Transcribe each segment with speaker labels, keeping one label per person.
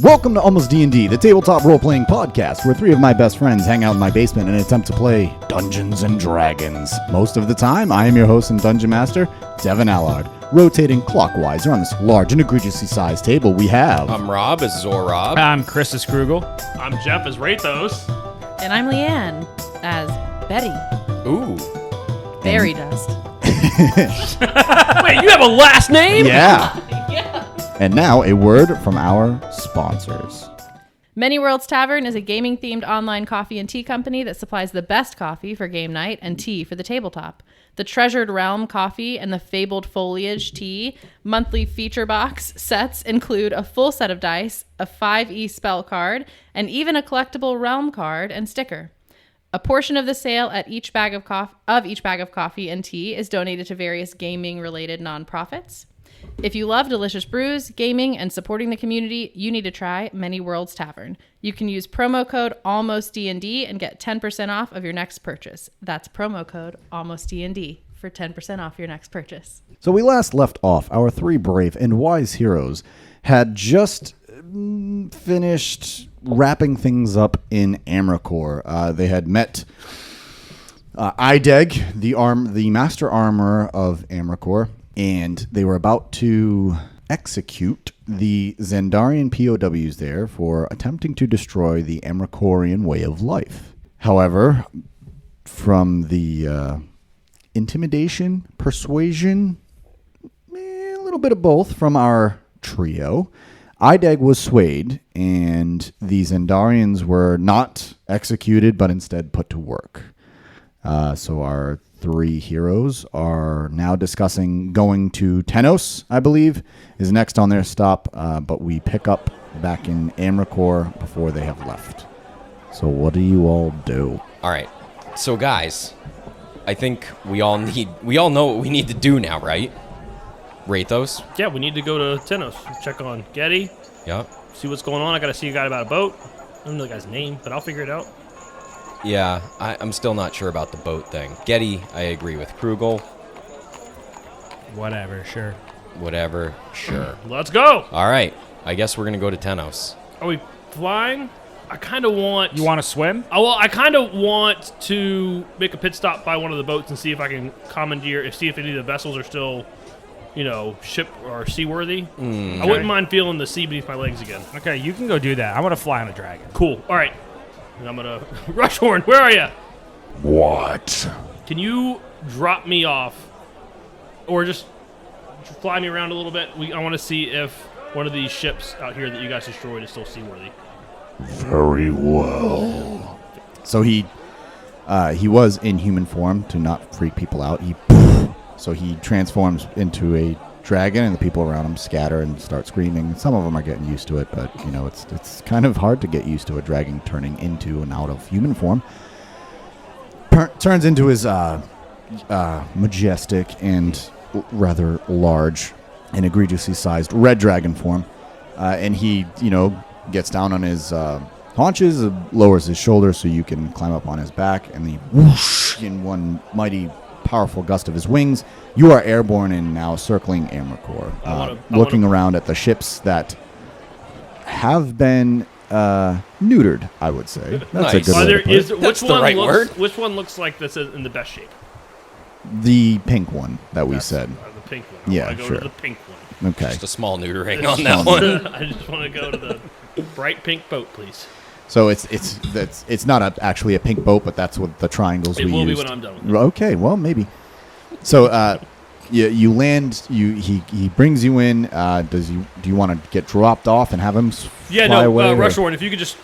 Speaker 1: Welcome to Almost D&D, the tabletop role-playing podcast where three of my best friends hang out in my basement and attempt to play Dungeons & Dragons. Most of the time, I am your host and dungeon master, Devin Allard. Rotating clockwise around this large and egregiously sized table, we have...
Speaker 2: I'm Rob as Zorob.
Speaker 3: I'm Chris as Krugel.
Speaker 4: I'm Jeff as Rathos.
Speaker 5: And I'm Leanne as Betty.
Speaker 2: Ooh.
Speaker 5: Fairy dust.
Speaker 4: Wait, you have a last name?
Speaker 1: Yeah.
Speaker 5: Yeah.
Speaker 1: And now, a word from our sponsors.
Speaker 5: Many Worlds Tavern is a gaming-themed online coffee and tea company that supplies the best coffee for game night and tea for the tabletop. The Treasured Realm coffee and the Fabled Foliage tea monthly feature box sets include a full set of dice, a 5e spell card, and even a collectible Realm card and sticker. A portion of the sale at each bag of coffee and tea is donated to various gaming-related nonprofits. If you love delicious brews, gaming, and supporting the community, you need to try Many Worlds Tavern. You can use promo code ALMOSTDND and get 10% off of your next purchase. That's promo code ALMOSTDND for 10% off your next purchase.
Speaker 1: So we last left off, our three brave and wise heroes had just finished wrapping things up in Amracor. They had met Ideg, the master armorer of Amracor, and they were about to execute the Xandarian POWs there for attempting to destroy the Amracorian way of life. However, from the intimidation, persuasion, a little bit of both from our trio, Ideg was swayed, and the Xandarians were not executed, but instead put to work. So our three heroes are now discussing going to Tenos, I believe, is next on their stop, but we pick up back in Amracor before they have left. So what do you all do?
Speaker 2: All right. So guys, I think we all know what we need to do now, right? Rathos?
Speaker 4: Yeah, we need to go to Tenos. Check on Getty.
Speaker 2: Yep.
Speaker 4: See what's going on. I got to see a guy about a boat. I don't know the guy's name, but I'll figure it out.
Speaker 2: Yeah, I'm still not sure about the boat thing. Getty, I agree with Krugel.
Speaker 3: Whatever, sure.
Speaker 2: Whatever, sure.
Speaker 4: Let's go.
Speaker 2: All right. I guess we're going to go to Tenos.
Speaker 4: Are we flying? I kind of want...
Speaker 3: You want to swim?
Speaker 4: I kind of want to make a pit stop by one of the boats and see if I can commandeer, see if any of the vessels are still, ship or seaworthy. I wouldn't mind feeling the sea beneath my legs again.
Speaker 3: Okay, you can go do that. I want to fly on a dragon.
Speaker 4: Cool. All right. And I'm going to... Rushhorn, where are you?
Speaker 6: What?
Speaker 4: Can you drop me off or just fly me around a little bit? I want to see if one of these ships out here that you guys destroyed is still seaworthy.
Speaker 6: Very well.
Speaker 1: So he was in human form to not freak people out. So he transforms into a dragon, and the people around him scatter and start screaming. Some of them are getting used to it, but it's kind of hard to get used to a dragon turning into and out of human form. Turns into his majestic and rather large and egregiously sized red dragon form, and he gets down on his haunches, lowers his shoulders so you can climb up on his back, and he whoosh in one mighty powerful gust of his wings. You are airborne and now circling Amracor, looking around at the ships that have been neutered, I would say. That's
Speaker 2: Nice.
Speaker 1: a good way to put it.
Speaker 4: Which
Speaker 2: the
Speaker 4: one
Speaker 2: right
Speaker 4: looks,
Speaker 2: word.
Speaker 4: Which one looks like this is in the best shape?
Speaker 1: The pink one that we said.
Speaker 4: The pink one.
Speaker 1: Yeah,
Speaker 4: I go
Speaker 1: sure.
Speaker 4: to the pink one.
Speaker 1: Okay.
Speaker 2: Just a small neutering on that one.
Speaker 4: I just want to go to the bright pink boat, please.
Speaker 1: So it's not actually a pink boat, but that's what the triangles
Speaker 4: It
Speaker 1: we
Speaker 4: will be
Speaker 1: used.
Speaker 4: when I'm done with it.
Speaker 1: Okay, well maybe. So you land. He brings you in. Do you want to get dropped off and have him fly away?
Speaker 4: Rushhorn, if you could just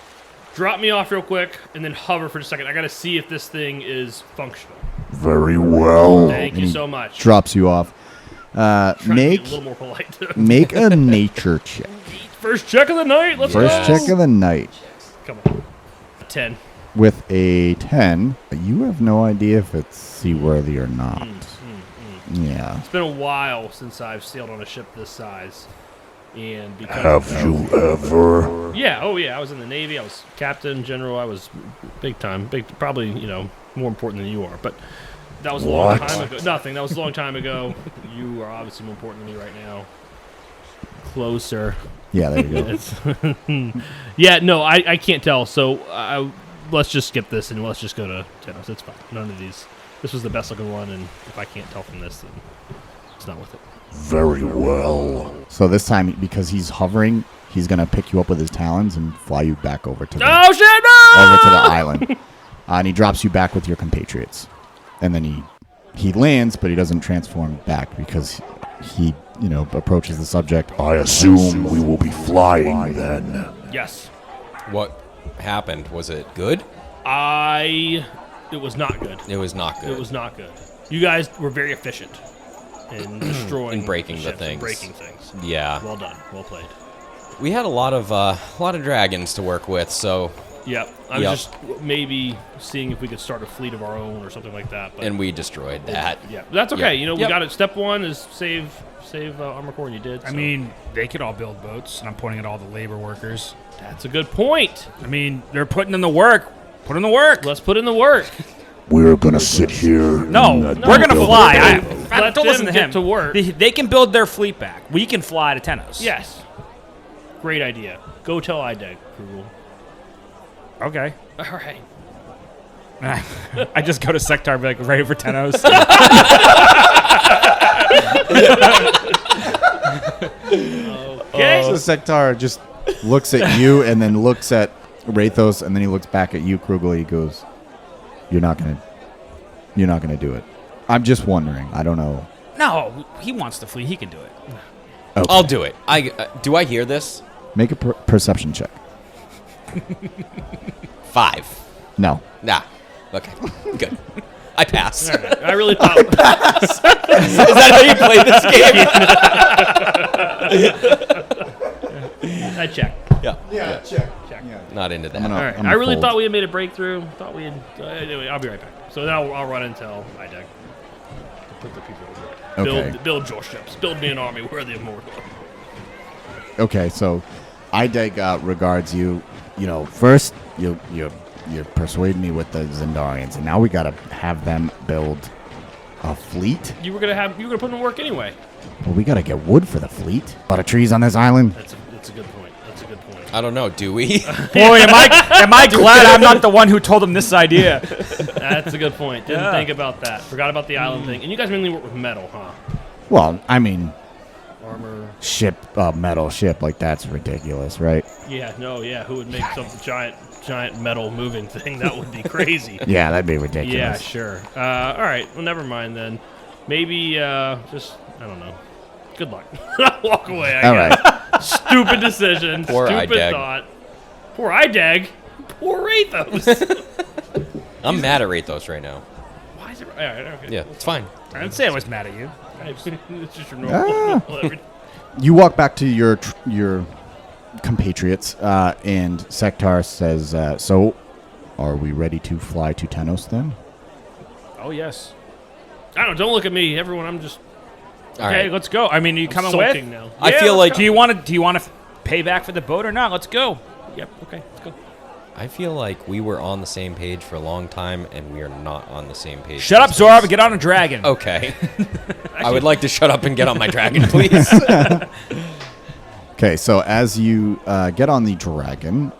Speaker 4: drop me off real quick and then hover for just a second. I got to see if this thing is functional.
Speaker 6: Very well.
Speaker 4: Thank
Speaker 1: And
Speaker 4: you
Speaker 1: he
Speaker 4: so much.
Speaker 1: Drops you off.
Speaker 4: Trying to be
Speaker 1: Make
Speaker 4: a little more polite.
Speaker 1: make a nature check.
Speaker 4: First check of the night. Let's
Speaker 1: First
Speaker 4: go.
Speaker 1: check of the night.
Speaker 4: Come on. 10.
Speaker 1: With a 10, you have no idea if it's seaworthy or not. Yeah.
Speaker 4: It's been a while since I've sailed on a ship this size. And because
Speaker 6: Have you ever?
Speaker 4: Yeah, I was in the Navy. I was captain, general. I was big time. Probably, more important than you are. But that was a long time ago. Nothing. That was a long time ago. You are obviously more important than me right now. Closer.
Speaker 1: Yeah, there you go.
Speaker 4: It's yeah, no, I can't tell. So let's just skip this and let's just go to Tenos. It's fine. None of these. This was the best looking one, and if I can't tell from this, then it's not worth it.
Speaker 6: Very well.
Speaker 1: So this time, because he's hovering, he's going to pick you up with his talons and fly you back over to the,
Speaker 4: Oh shit! No!
Speaker 1: over to the island. And he drops you back with your compatriots. And then he lands, but he doesn't transform back because he, approaches the subject.
Speaker 6: I assume we will be flying then.
Speaker 4: Yes.
Speaker 2: What happened? Was it good?
Speaker 4: It was not good.
Speaker 2: It was not good.
Speaker 4: It was not good. You guys were very efficient in destroying
Speaker 2: In breaking the
Speaker 4: ships and
Speaker 2: things.
Speaker 4: breaking things.
Speaker 2: Yeah.
Speaker 4: Well done. Well played.
Speaker 2: We had a lot of dragons to work with, so
Speaker 4: Yep. I was
Speaker 2: Yep.
Speaker 4: just maybe seeing if we could start a fleet of our own or something like that. But
Speaker 2: and we destroyed that.
Speaker 4: yeah, that's okay.
Speaker 2: Yep.
Speaker 4: We
Speaker 2: Yep.
Speaker 4: got it. Step one is save Armor Core, and you did.
Speaker 3: I
Speaker 4: so
Speaker 3: mean, they could all build boats, and I'm pointing at all the labor workers.
Speaker 4: that's a good point.
Speaker 3: I mean, they're putting in the work. Put in the work.
Speaker 4: Let's put in the work.
Speaker 6: We're gonna sit here.
Speaker 3: No,
Speaker 6: and,
Speaker 3: we're gonna
Speaker 6: build
Speaker 3: fly.
Speaker 6: a boat.
Speaker 4: Let
Speaker 3: Don't listen
Speaker 4: them
Speaker 3: to
Speaker 4: get
Speaker 3: him.
Speaker 4: to work.
Speaker 3: They can build their fleet back. We can fly to Tenos.
Speaker 4: Yes. Great idea. Go tell Ideg, Krugel.
Speaker 3: Okay.
Speaker 4: All right.
Speaker 3: I just go to Sectar and be like, ready for Tenos.
Speaker 4: Okay.
Speaker 1: So Sektar just looks at you and then looks at Rathos and then he looks back at you, Krugel. He goes, You're not gonna do it. I'm just wondering. I don't know.
Speaker 3: No, he wants to flee. He can do it.
Speaker 1: Okay.
Speaker 2: I'll do it. Do I hear this?
Speaker 1: Make a perception check.
Speaker 2: 5.
Speaker 1: No.
Speaker 2: Nah. Okay. Good. I pass.
Speaker 4: I really thought.
Speaker 2: Is that how you play this game?
Speaker 4: I checked.
Speaker 2: Yeah.
Speaker 1: check.
Speaker 2: Not into that.
Speaker 1: I'm gonna-
Speaker 4: All right.
Speaker 1: I'm
Speaker 4: I really
Speaker 1: fold.
Speaker 4: thought we had made a breakthrough. Thought we had. Anyway, I'll be right back. So now I'll run and tell Ideg to put the people to work.
Speaker 1: Okay.
Speaker 4: Build your ships. Build me an army worthy of Mordor.
Speaker 1: Okay, so Ideg regards you. First you persuade me with the Zendarians, and now we gotta have them build a fleet.
Speaker 4: You were gonna put them to work anyway.
Speaker 1: Well, we gotta get wood for the fleet. A lot of trees on this island.
Speaker 4: That's a good point. That's a good point.
Speaker 2: I don't know. Do we?
Speaker 3: Boy, am I glad I'm not the one who told him this idea.
Speaker 4: That's a good point. Didn't
Speaker 3: Yeah.
Speaker 4: think about that. Forgot about the island thing. And you guys mainly work with metal, huh?
Speaker 1: Well, I mean,
Speaker 4: Armor.
Speaker 1: metal ship, like that's ridiculous, right?
Speaker 4: Yeah. No. Yeah. Who would make some giant metal moving thing? That would be crazy.
Speaker 1: Yeah, that'd be
Speaker 4: Yeah.
Speaker 1: ridiculous.
Speaker 4: Sure. All right. Well, never mind then. Maybe just I don't know. Good luck. Walk away. I
Speaker 1: All
Speaker 4: guess.
Speaker 1: right.
Speaker 4: Stupid decision.
Speaker 2: Poor
Speaker 4: Stupid
Speaker 2: Ideg.
Speaker 4: thought. Poor Ideg. Poor Rathos.
Speaker 2: I'm mad at Rathos right now.
Speaker 4: Why is it? All right. Okay.
Speaker 2: Yeah, it's fine.
Speaker 3: I didn't say I was mad at you.
Speaker 4: It's just your normal.
Speaker 1: You walk back to your compatriots, and Sektar says, "So, are we ready to fly to Tenos then?"
Speaker 3: Oh, yes.
Speaker 4: I don't look at me, everyone. I'm just
Speaker 2: All
Speaker 3: Okay,
Speaker 2: right.
Speaker 3: let's go. I mean, are you coming
Speaker 4: sulking
Speaker 3: with?
Speaker 4: now.
Speaker 2: I
Speaker 3: Yeah,
Speaker 2: feel
Speaker 3: let's
Speaker 2: like
Speaker 3: go. Do you want to pay back for the boat or not? Let's go.
Speaker 4: Yep. Okay. Let's go.
Speaker 2: I feel like we were on the same page for a long time, and we are not on the same page.
Speaker 3: Shut up,
Speaker 2: these days.
Speaker 3: Zorb, and get on a dragon.
Speaker 2: Okay. I would like to shut up and get on my dragon, please.
Speaker 1: Okay, so as you get on the dragon,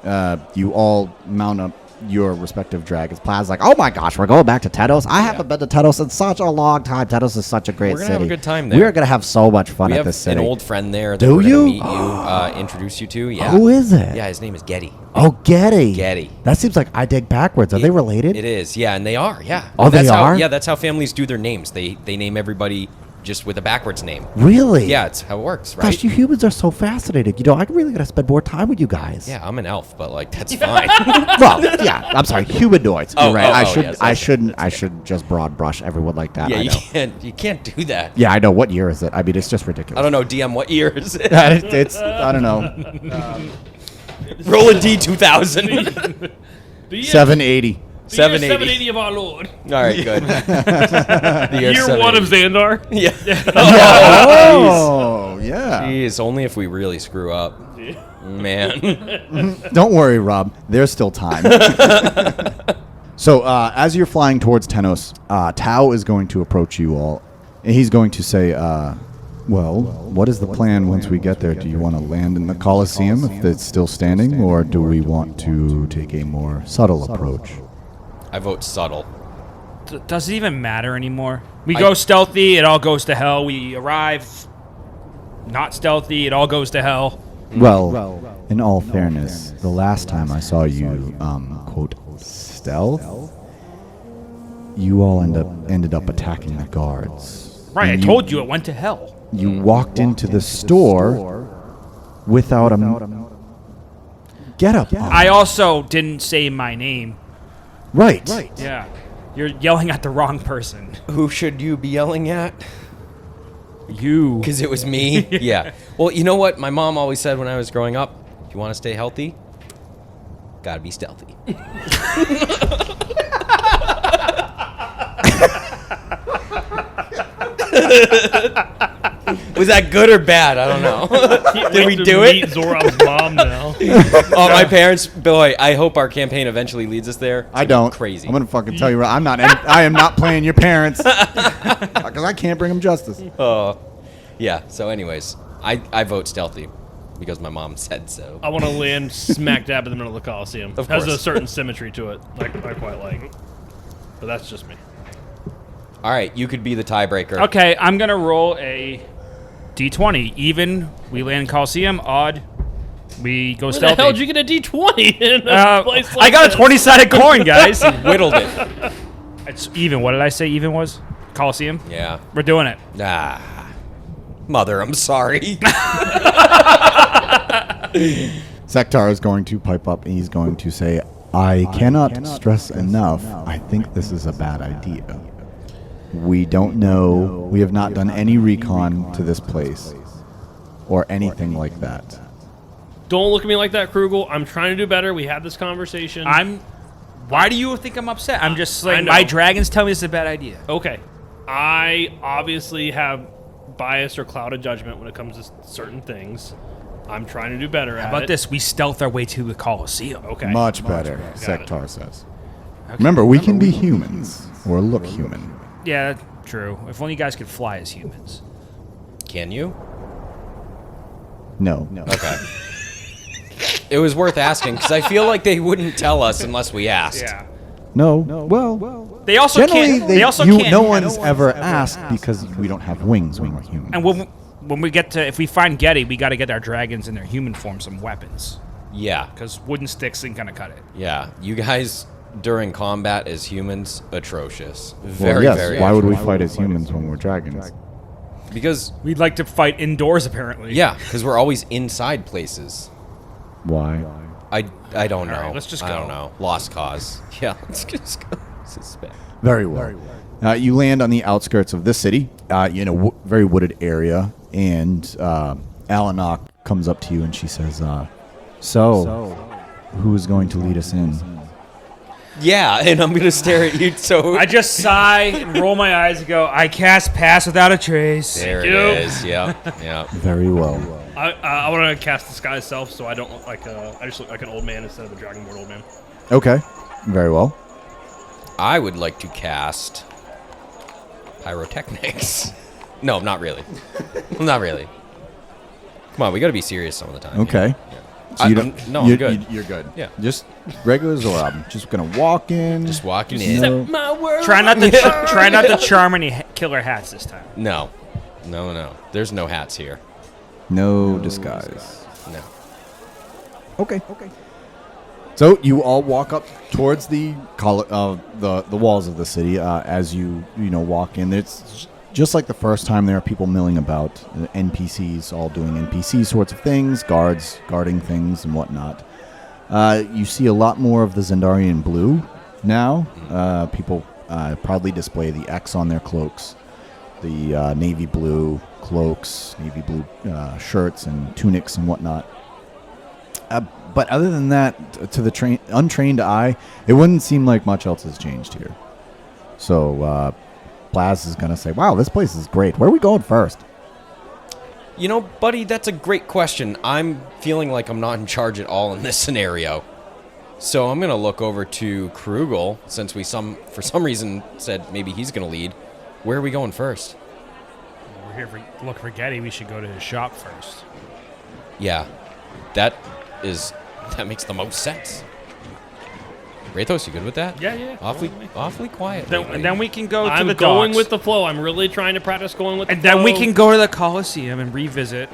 Speaker 1: you all mount up your respective dragons. Plaz's like, "Oh my gosh, we're going back to Tenos. I haven't been to Tenos in such a long time. Tenos is such a great
Speaker 2: We're
Speaker 1: city.
Speaker 2: gonna have a good time there.
Speaker 1: We're gonna have so much fun
Speaker 2: We
Speaker 1: at
Speaker 2: have
Speaker 1: this city."
Speaker 2: an old friend there that
Speaker 1: Do
Speaker 2: we're
Speaker 1: you?
Speaker 2: gonna meet you, introduce you to. Yeah.
Speaker 1: Who is it?
Speaker 2: Yeah, his name is Getty.
Speaker 1: Oh, Getty.
Speaker 2: Getty.
Speaker 1: That seems like I dig backwards. Are they related?
Speaker 2: It is, yeah, and they are, yeah.
Speaker 1: Oh,
Speaker 2: That's
Speaker 1: they
Speaker 2: how,
Speaker 1: are?
Speaker 2: Yeah, that's how families do their names. They name everybody just with a backwards name.
Speaker 1: Really?
Speaker 2: Yeah, it's how it works, right?
Speaker 1: Gosh, you humans are so fascinating. I really gotta spend more time with you guys.
Speaker 2: Yeah, I'm an elf, but like that's fine.
Speaker 1: Well, yeah. I'm sorry, humanoids.
Speaker 2: Oh,
Speaker 1: You're right.
Speaker 2: oh,
Speaker 1: I
Speaker 2: oh,
Speaker 1: should.
Speaker 2: yes,
Speaker 1: I
Speaker 2: okay,
Speaker 1: shouldn't. I should just broad brush everyone like that.
Speaker 2: Yeah,
Speaker 1: I
Speaker 2: you
Speaker 1: know.
Speaker 2: can't do that.
Speaker 1: Yeah, I know. What year is it? I mean, it's just ridiculous.
Speaker 2: I don't know, DM. What year is it?
Speaker 1: it's. I don't know.
Speaker 2: Roll a D2000.
Speaker 4: The year,
Speaker 1: 780.
Speaker 4: the year
Speaker 2: 780.
Speaker 4: 780 of our Lord.
Speaker 2: All right, good. The
Speaker 4: Year 1 of
Speaker 2: 780.
Speaker 4: Xandar.
Speaker 2: Yeah.
Speaker 1: Oh, yeah.
Speaker 2: Jeez, only if we really screw up. Man.
Speaker 1: Don't worry, Rob. There's still time. So, as you're flying towards Tenos, Tao is going to approach you all, and he's going to say, Well, what is the plan once we get there? Do you want to land in the Colosseum if it's still standing, or do we want to take a more subtle approach?
Speaker 2: I vote subtle.
Speaker 3: Does it even matter anymore? We go stealthy, it all goes to hell. We arrive not stealthy, it all goes to hell.
Speaker 1: Well, in all fairness, the last time I saw you, quote, stealth, you all ended up attacking the guards.
Speaker 3: Right,
Speaker 1: And
Speaker 3: I told you it went to hell.
Speaker 1: You walked into the store without a get-up on.
Speaker 3: I also didn't say my name.
Speaker 1: Right.
Speaker 3: Yeah. You're yelling at the wrong person.
Speaker 2: Who should you be yelling at?
Speaker 3: You.
Speaker 2: Because it was me? Yeah. Well, you know what my mom always said when I was growing up? If you want to stay healthy, gotta be stealthy. Was that good or bad? I don't know. Did we do
Speaker 4: Meet
Speaker 2: it?
Speaker 4: Zorob's mom now.
Speaker 2: Oh, my parents, boy, I hope our campaign eventually leads us there. It's
Speaker 1: I don't.
Speaker 2: Crazy.
Speaker 1: I'm gonna fucking tell you. I am not playing your parents because I can't bring them justice.
Speaker 2: Yeah, so anyways, I vote stealthy because my mom said so.
Speaker 4: I want to land smack dab in the middle of the Coliseum.
Speaker 2: Of
Speaker 4: Has a
Speaker 2: course.
Speaker 4: certain symmetry to it, like I quite like. But that's just me.
Speaker 2: All right, you could be the tiebreaker.
Speaker 3: Okay, I'm going to roll a D20. Even, we land Coliseum. Odd, we go
Speaker 4: Where
Speaker 3: stealthy.
Speaker 4: the hell did you get a D20 in a place like
Speaker 3: I got
Speaker 4: this?
Speaker 3: a 20-sided coin, guys.
Speaker 2: Whittled it.
Speaker 3: It's even. What did I say even was? Coliseum?
Speaker 2: Yeah.
Speaker 3: We're doing it.
Speaker 2: Ah. Mother, I'm sorry.
Speaker 1: Sektar is going to pipe up and he's going to say, I cannot stress enough, I think this is a bad idea. We don't know, we have not done any recon to this place or anything like that.
Speaker 4: Don't look at me like that, Krugel. I'm trying to do better. We had this conversation.
Speaker 3: Why do you think I'm upset? I'm just
Speaker 4: I
Speaker 3: like,
Speaker 4: know.
Speaker 3: my dragons tell me this is a bad idea.
Speaker 4: Okay. I obviously have bias or clouded judgment when it comes to certain things. I'm trying to do better at it.
Speaker 3: How about this? We stealth our way to the Coliseum.
Speaker 4: Okay.
Speaker 1: Much better,
Speaker 4: Got it.
Speaker 1: Sektar says. Remember, we can be humans or look human.
Speaker 3: Yeah, true. If only you guys could fly as humans.
Speaker 2: Can you?
Speaker 1: No.
Speaker 2: Okay. It was worth asking because I feel like they wouldn't tell us unless we asked.
Speaker 1: No. Well,
Speaker 3: They also
Speaker 1: generally,
Speaker 3: can't. They also
Speaker 1: no
Speaker 3: can't.
Speaker 1: one's ever asked because we don't have wings when we're human.
Speaker 3: And when we get to, if we find Getty, we got to get our dragons in their human form some weapons.
Speaker 2: Yeah.
Speaker 3: Because wooden sticks ain't gonna cut it.
Speaker 2: Yeah. You guys during combat as humans, atrocious.
Speaker 1: Well,
Speaker 2: Very,
Speaker 1: yes,
Speaker 2: very.
Speaker 1: why would we fight as humans when we're dragons?
Speaker 2: Because
Speaker 3: We'd like to fight indoors, apparently.
Speaker 2: yeah, because we're always inside places.
Speaker 1: Why?
Speaker 2: I don't know.
Speaker 3: right, let's just
Speaker 2: I
Speaker 3: go.
Speaker 2: don't know. Lost cause. Yeah, let's just go. Suspect.
Speaker 1: Very well. You land on the outskirts of this city, in a very wooded area, and Alanok comes up to you and she says, so, who is going to lead us in?
Speaker 2: Yeah, and I'm gonna stare at you. So
Speaker 3: I just sigh and roll my eyes and go, I cast Pass Without a Trace.
Speaker 2: there it
Speaker 4: you.
Speaker 2: is. Yeah, yeah.
Speaker 1: Very well.
Speaker 4: I want to cast Disguise Self so I don't look like I just look like an old man instead of a Dragonborn old man.
Speaker 1: Okay. Very well.
Speaker 2: I would like to cast Pyrotechnics. No, not really. Not really. Come on, we gotta be serious some of the time.
Speaker 1: Okay. So
Speaker 2: I-
Speaker 1: you
Speaker 2: I'm-
Speaker 1: don't,
Speaker 2: no, I'm good.
Speaker 1: You're good.
Speaker 2: Yeah.
Speaker 1: Just regular Zorab. Just gonna walk in.
Speaker 2: Just walking in.
Speaker 1: No,
Speaker 4: My world.
Speaker 3: Try not to charm any killer hats this time.
Speaker 2: No. No. There's no hats here.
Speaker 1: no disguise.
Speaker 2: No.
Speaker 1: Okay. So you all walk up towards the walls of the city. As you walk in, it's just like the first time. There are people milling about, NPCs all doing NPC sorts of things, guards guarding things and whatnot. You see a lot more of the Zendarian blue now. People proudly display the X on their cloaks, the navy blue cloaks, navy blue shirts and tunics and whatnot. But other than that, to the untrained eye, it wouldn't seem like much else has changed here. So Plaz is going to say, wow, this place is great. Where are we going first?
Speaker 2: You know, buddy, that's a great question. I'm feeling like I'm not in charge at all in this scenario. So I'm going to look over to Krugel, since we for some reason said maybe he's going to lead. Where are we going first?
Speaker 3: We're look for Getty, we should go to his shop first.
Speaker 2: Yeah, that makes the most sense. Rathos, you good with that?
Speaker 4: Yeah.
Speaker 2: Awfully quiet.
Speaker 3: And then we can go to
Speaker 4: I'm
Speaker 3: the
Speaker 4: going
Speaker 3: docks.
Speaker 4: with the flow. I'm really trying to practice going with the
Speaker 3: And
Speaker 4: flow.
Speaker 3: then we can go to the Coliseum and revisit.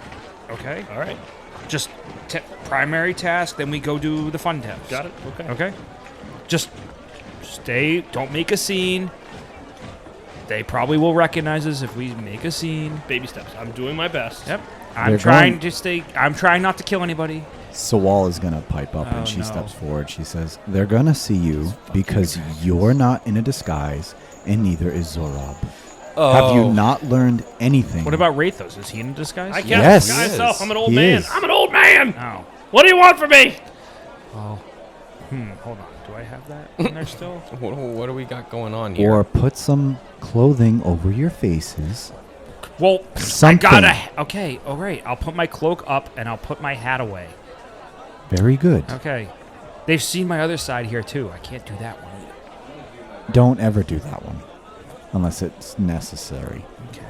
Speaker 3: Okay?
Speaker 4: All right.
Speaker 3: Just primary task, then we go do the fun test.
Speaker 4: Got it. Okay.
Speaker 3: Okay? Just stay, don't make a scene. They probably will recognize us if we make a scene.
Speaker 4: Baby steps. I'm doing my best.
Speaker 3: Yep.
Speaker 1: They're
Speaker 3: I'm trying
Speaker 1: going-
Speaker 3: to stay, I'm trying not to kill anybody.
Speaker 1: Sawal is going to pipe up
Speaker 3: Oh,
Speaker 1: and she
Speaker 3: no.
Speaker 1: steps forward. She says, they're going to see you because you're not in a disguise and neither is Zorab. Have you not learned anything?
Speaker 3: What about Rathos? Is he in disguise?
Speaker 4: I can't
Speaker 1: Yes.
Speaker 4: disguise
Speaker 2: He
Speaker 4: myself.
Speaker 2: is.
Speaker 4: I'm an old
Speaker 1: He
Speaker 4: man.
Speaker 1: is.
Speaker 4: I'm an old man.
Speaker 3: Oh.
Speaker 4: What do you want from me?
Speaker 3: Hold on. Do I have that in there still?
Speaker 2: What do we got going on here?
Speaker 1: Or put some clothing over your faces.
Speaker 3: Well,
Speaker 1: Something.
Speaker 3: I gotta. Okay, all right. I'll put my cloak up and I'll put my hat away.
Speaker 1: Very good.
Speaker 3: Okay. They've seen my other side here too. I can't do that one.
Speaker 1: Don't ever do that one unless it's necessary.
Speaker 3: Okay.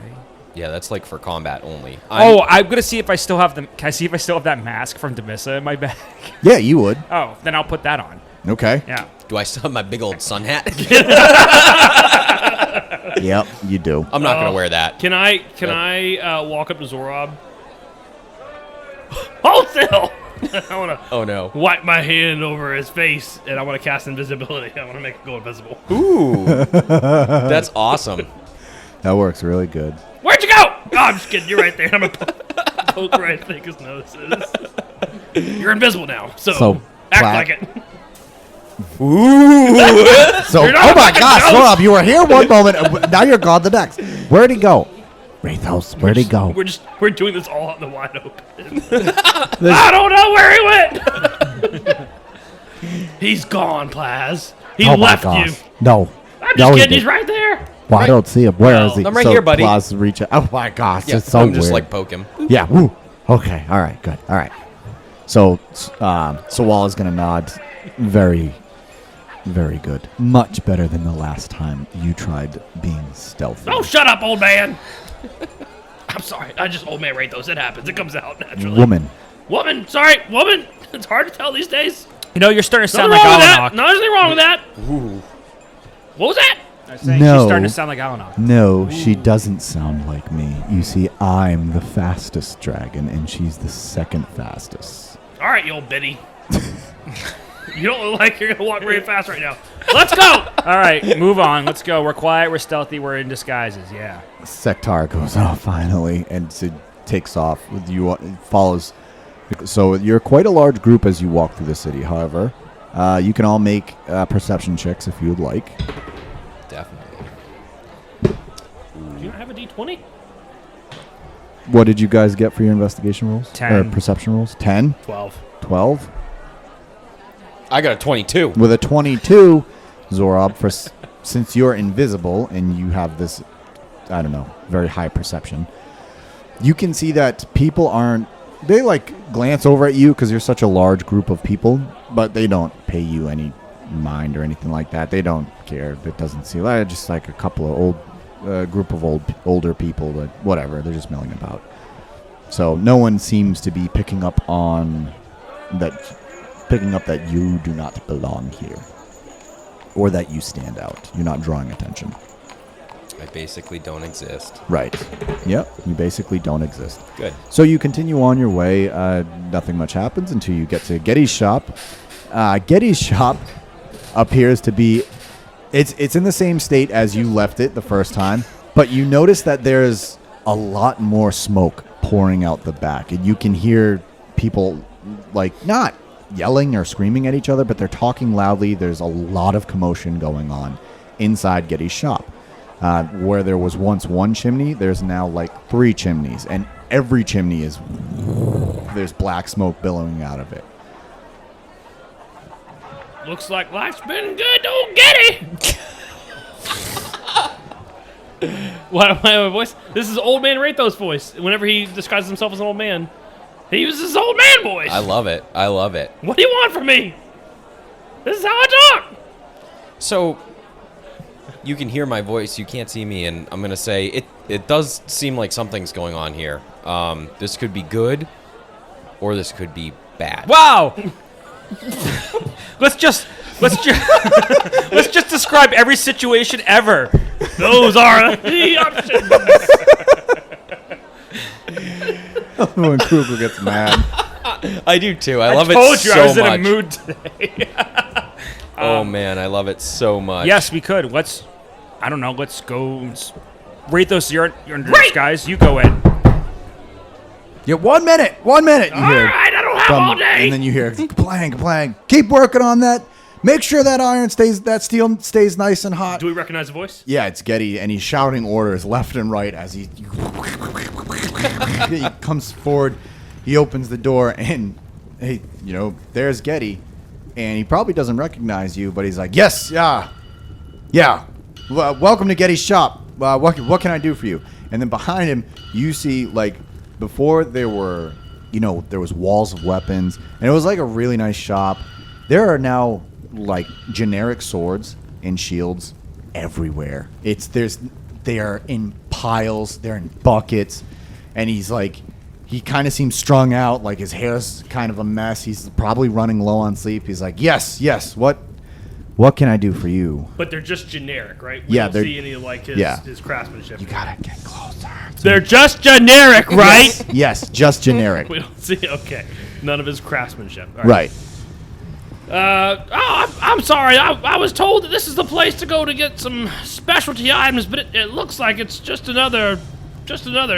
Speaker 2: Yeah, that's like for combat only.
Speaker 3: I'm gonna see if I still have the. Can I see if I still have that mask from Demissa in my bag?
Speaker 1: Yeah, you would.
Speaker 3: Oh, then I'll put that on.
Speaker 1: Okay.
Speaker 3: Yeah.
Speaker 2: Do I still have my big old sun hat?
Speaker 1: Yep, you do.
Speaker 2: I'm not gonna wear that.
Speaker 4: Can I walk up to Zorab? Hold still. I want to
Speaker 2: Oh no.
Speaker 4: wipe my hand over his face, and I want to cast invisibility. I want to make it go invisible.
Speaker 2: Ooh, that's awesome.
Speaker 1: That works really good.
Speaker 4: Where'd you go? Oh, I'm just kidding. You're right there. I'm gonna poke where I think his nose is. You're invisible now, so act
Speaker 1: Platt-
Speaker 4: like it.
Speaker 1: So,
Speaker 4: not
Speaker 1: oh my
Speaker 4: fucking
Speaker 1: gosh,
Speaker 4: ghost.
Speaker 1: Rob, you were here one moment. Now you're gone the next. Where'd he go? Rathos, where'd he go?
Speaker 4: We're doing this all out in the wide open. I don't know where he went. He's gone, Plaz. He
Speaker 1: Oh my
Speaker 4: left
Speaker 1: gosh.
Speaker 4: you.
Speaker 1: No.
Speaker 4: I'm
Speaker 1: No,
Speaker 4: just
Speaker 1: he
Speaker 4: kidding. He's
Speaker 1: didn't.
Speaker 4: right there.
Speaker 1: Well, I don't see him. Where is
Speaker 4: No.
Speaker 1: he?
Speaker 2: I'm right here, buddy.
Speaker 1: Plaz reach out. Oh my gosh,
Speaker 2: Yeah,
Speaker 1: it's so
Speaker 2: I'm just
Speaker 1: weird.
Speaker 2: like poke him.
Speaker 1: Yeah. Woo. Okay. All right. Good. All right. So, Sawal is gonna nod. Very, very good. Much better than the last time you tried being stealthy.
Speaker 4: Oh, shut up, old man. I'm sorry. I just old man rate those. It happens. It comes out naturally.
Speaker 1: Woman.
Speaker 4: Woman. Sorry, woman. It's hard to tell these days.
Speaker 3: You know, you're starting to
Speaker 4: Nothing
Speaker 3: sound like
Speaker 4: wrong with that.
Speaker 3: Alanok.
Speaker 4: No, there's nothing wrong with that. What was that?
Speaker 3: I'm saying
Speaker 1: No.
Speaker 3: she's starting to sound like Alanok.
Speaker 1: No, she doesn't sound like me. You see, I'm the fastest dragon, and she's the second fastest.
Speaker 4: All right, you old biddy. You don't look like you're going to walk very fast right now. Let's go.
Speaker 3: All right, move on. Let's go. We're quiet. We're stealthy. We're in disguises. Yeah.
Speaker 1: Sektar goes, oh, finally, and Sid takes off. With you, follows. So you're quite a large group as you walk through the city. However, you can all make perception checks if you would like.
Speaker 2: Definitely.
Speaker 4: Do you not have a D20?
Speaker 1: What did you guys get for your investigation rolls?
Speaker 3: 10.
Speaker 1: Or perception rolls? 10?
Speaker 4: 12.
Speaker 1: 12?
Speaker 2: I got a 22.
Speaker 1: With a 22, Zorab, since you're invisible and you have this, I don't know, very high perception, you can see that people aren't, they like glance over at you because you're such a large group of people, but they don't pay you any mind or anything like that. They don't care. It doesn't seem like just like a couple of group of older people, but whatever. They're just milling about. So no one seems to be picking up that you do not belong here, or that you stand out. You're not drawing attention.
Speaker 2: I basically don't exist.
Speaker 1: Right. Yep. You basically don't exist.
Speaker 2: Good.
Speaker 1: So you continue on your way. Nothing much happens until you get to Getty's shop. Getty's shop appears to be it's in the same state as you left it the first time, but you notice that there's a lot more smoke pouring out the back, and you can hear people like not yelling or screaming at each other, but they're talking loudly. There's a lot of commotion going on inside Getty's shop. Where there was once one chimney, there's now like 3 chimneys, and every chimney there's black smoke billowing out of it.
Speaker 4: Looks like life's been good to old Getty. What my voice? This is old man Rathos' voice. Whenever he disguises himself as an old man, he uses his old man voice.
Speaker 2: I love it. I love it.
Speaker 4: What do you want from me? This is how I talk.
Speaker 2: So, you can hear my voice, you can't see me, and I'm gonna say it does seem like something's going on here. This could be good, or this could be bad.
Speaker 3: Wow. let's just describe every situation ever.
Speaker 4: Those are the options.
Speaker 1: When Krugel gets mad.
Speaker 2: I do too. I love it
Speaker 3: Told you
Speaker 2: so
Speaker 3: I was
Speaker 2: much.
Speaker 3: in a mood today.
Speaker 2: Oh man, I love it so much.
Speaker 3: Yes, we could. Let's go rate those your guys. You go in.
Speaker 1: Yeah, 1 minute. 1 minute. You
Speaker 4: All
Speaker 1: hear
Speaker 4: right, I don't have all day.
Speaker 1: and then you hear clang. Keep working on that. Make sure that steel stays nice and hot.
Speaker 4: Do we recognize the voice?
Speaker 1: Yeah, it's Getty, and he's shouting orders left and right as he comes forward. He opens the door, and hey, there's Getty, and he probably doesn't recognize you, but he's like, "Yes, yeah. Welcome to Getty's shop. What can I do for you?" And then behind him, you see before there were, there was walls of weapons, and it was like a really nice shop. There are now like generic swords and shields everywhere. They are in piles, they're in buckets, and he's like, he kind of seems strung out, like his hair's kind of a mess. He's probably running low on sleep. He's like, yes, what can I do for you?
Speaker 4: But they're just generic, right?
Speaker 1: Yeah,
Speaker 4: don't
Speaker 1: they're-
Speaker 4: see any of like his craftsmanship.
Speaker 1: You gotta get closer.
Speaker 4: They're just generic, right?
Speaker 1: Yes, just generic.
Speaker 4: We don't see. Okay, none of his craftsmanship. All
Speaker 1: Right.
Speaker 4: I'm sorry. I was told that this is the place to go to get some specialty items, but it looks like it's just another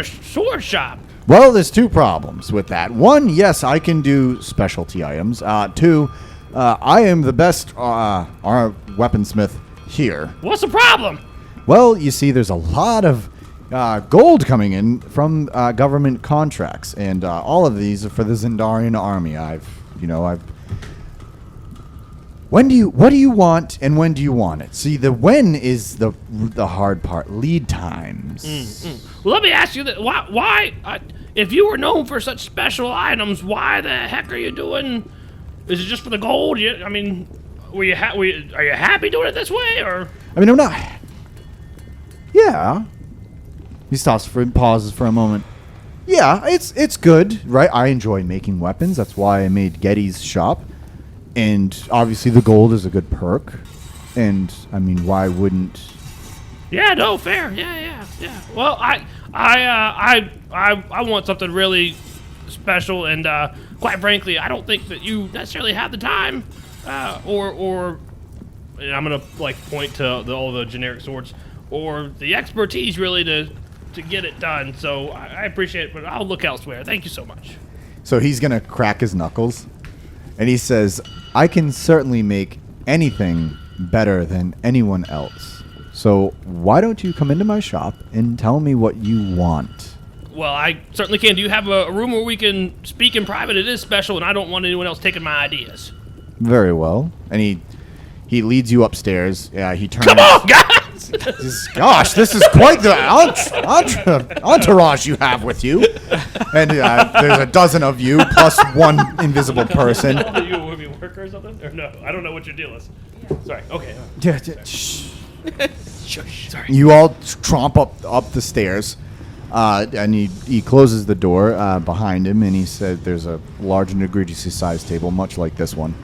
Speaker 4: sword shop.
Speaker 1: Well, there's two problems with that. One, yes, I can do specialty items. Two, I am the best our weaponsmith here.
Speaker 4: What's the problem?
Speaker 1: Well, you see, there's a lot of gold coming in from government contracts, and all of these are for the Zendarian army. What do you want, and when do you want it? See, the when is the hard part. Lead times.
Speaker 4: Well, let me ask you that. Why if you were known for such special items, why the heck are you doing? Is it just for the gold? I mean, are you happy doing it this way, or?
Speaker 1: I mean, I'm not. Yeah. He pauses for a moment. Yeah, it's good, right? I enjoy making weapons. That's why I made Getty's shop. And obviously the gold is a good perk. And I mean, why wouldn't?
Speaker 4: Yeah, no, fair. Yeah. Well, I want something really special, and quite frankly, I don't think that you necessarily have the time, or and I'm gonna point to all the generic swords, or the expertise really to get it done. So I appreciate it, but I'll look elsewhere. Thank you so much.
Speaker 1: So he's gonna crack his knuckles, and he says, "I can certainly make anything better than anyone else. So why don't you come into my shop and tell me what you want?"
Speaker 4: Well, I certainly can. Do you have a room where we can speak in private? It is special, and I don't want anyone else taking my ideas.
Speaker 1: Very well. And he leads you upstairs. He turns.
Speaker 4: Come on, guys!
Speaker 1: Gosh, this is quite the entourage you have with you. And there's a dozen of you plus one invisible person.
Speaker 4: Are you a movie worker or something? Or no? I don't know what your deal is. Sorry. Okay.
Speaker 1: Yeah, shh. Sorry. You all tromp up the stairs, and he closes the door behind him, and he said there's a large and egregiously sized table, much like this one,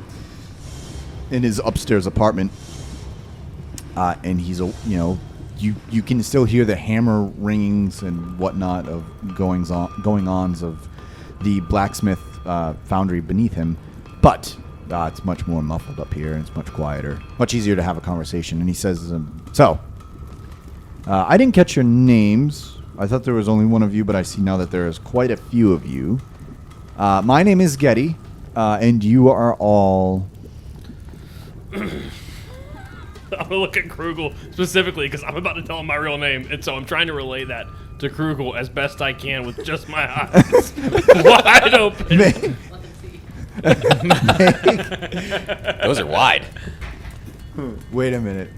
Speaker 1: in his upstairs apartment. And he's you can still hear the hammer ringings and whatnot of going-ons of the blacksmith foundry beneath him, but it's much more muffled up here, and it's much quieter, much easier to have a conversation. And he says, I didn't catch your names. I thought there was only one of you, but I see now that there is quite a few of you. My name is Getty, and you are all...
Speaker 4: I'm gonna look at Krugel specifically because I'm about to tell him my real name, and so I'm trying to relay that to Krugel as best I can with just my eyes wide open.
Speaker 2: Those are wide.
Speaker 1: Wait a minute.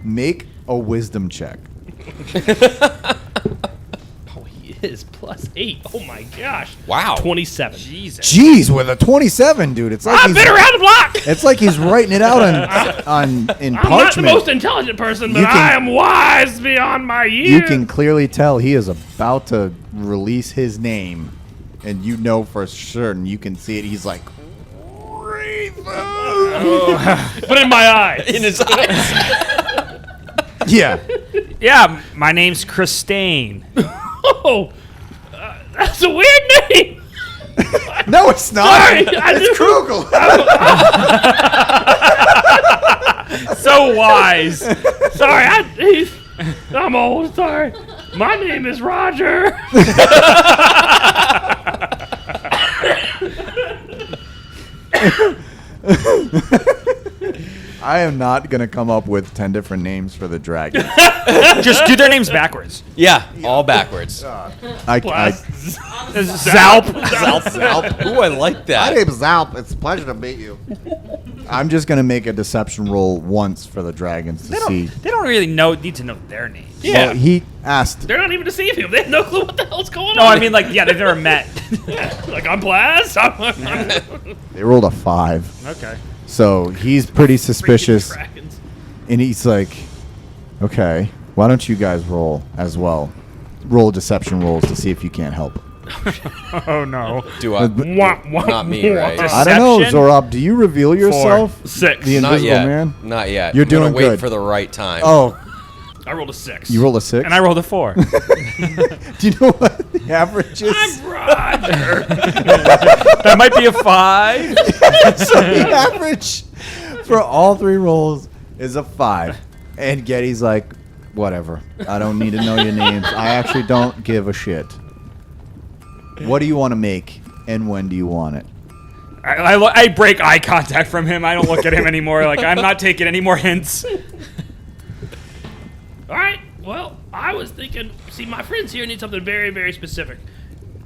Speaker 1: Make a wisdom check.
Speaker 4: Oh, he is +8. Oh my gosh.
Speaker 2: Wow.
Speaker 4: 27.
Speaker 3: Jesus.
Speaker 1: Jeez, with a 27, dude. It's like
Speaker 4: I've been around the block.
Speaker 1: It's like he's writing it out in
Speaker 4: I'm not the
Speaker 1: parchment.
Speaker 4: most intelligent person, but
Speaker 1: You can-
Speaker 4: I am wise beyond my years.
Speaker 1: You can clearly tell he is about to release his name, and you know for certain. You can see it. He's like,
Speaker 4: But in my eyes.
Speaker 2: In his eyes.
Speaker 1: yeah.
Speaker 3: Yeah, my name's Christine.
Speaker 4: Oh, that's a weird name.
Speaker 1: No, it's not.
Speaker 4: Sorry, I
Speaker 1: It's
Speaker 4: do-
Speaker 1: Krugel.
Speaker 3: So wise.
Speaker 4: Sorry, I'm old. Sorry. My name is Roger.
Speaker 1: I am not gonna come up with 10 different names for the dragon.
Speaker 3: Just do their names backwards.
Speaker 2: Yeah, all backwards.
Speaker 1: I
Speaker 3: Zalp.
Speaker 2: Zalp. Ooh, I like that.
Speaker 1: is Zalp. It's a pleasure to meet you. I'm just gonna make a deception roll once for the dragons to see.
Speaker 3: They don't really need to know their names.
Speaker 2: Yeah.
Speaker 1: Well, he asked.
Speaker 4: They're not even deceiving him. They have no clue what the hell's going
Speaker 3: No,
Speaker 4: on.
Speaker 3: I mean like they've never met.
Speaker 4: like I'm Blaz. I'm
Speaker 1: They rolled a 5,
Speaker 3: Okay.
Speaker 1: so he's pretty suspicious,
Speaker 4: Dragons.
Speaker 1: and he's like, "Okay, why don't you guys roll as well? Roll deception rolls to see if you can't help."
Speaker 3: Oh no.
Speaker 2: Do I?
Speaker 4: Wah, wah,
Speaker 2: Not me,
Speaker 4: wah.
Speaker 2: right?
Speaker 1: I don't know,
Speaker 3: Deception?
Speaker 1: Zorab. Do you reveal yourself?
Speaker 4: 6.
Speaker 1: The
Speaker 2: Not
Speaker 1: invisible
Speaker 2: yet.
Speaker 1: man.
Speaker 2: Not yet.
Speaker 1: You're
Speaker 2: I'm gonna
Speaker 1: doing
Speaker 2: wait
Speaker 1: good.
Speaker 2: for the right time.
Speaker 1: Oh,
Speaker 4: I rolled a 6.
Speaker 1: you rolled a 6.
Speaker 3: And I rolled a 4.
Speaker 1: Do you know what the average is?
Speaker 4: I'm Roger.
Speaker 3: That might be a 5.
Speaker 1: So the average for all 3 rolls is a 5. And Getty's like, whatever. I don't need to know your names. I actually don't give a shit. What do you want to make, and when do you want it?
Speaker 3: I break eye contact from him. I don't look at him anymore. Like I'm not taking any more hints.
Speaker 4: All right. Well, I was thinking. See, my friends here need something very, very specific.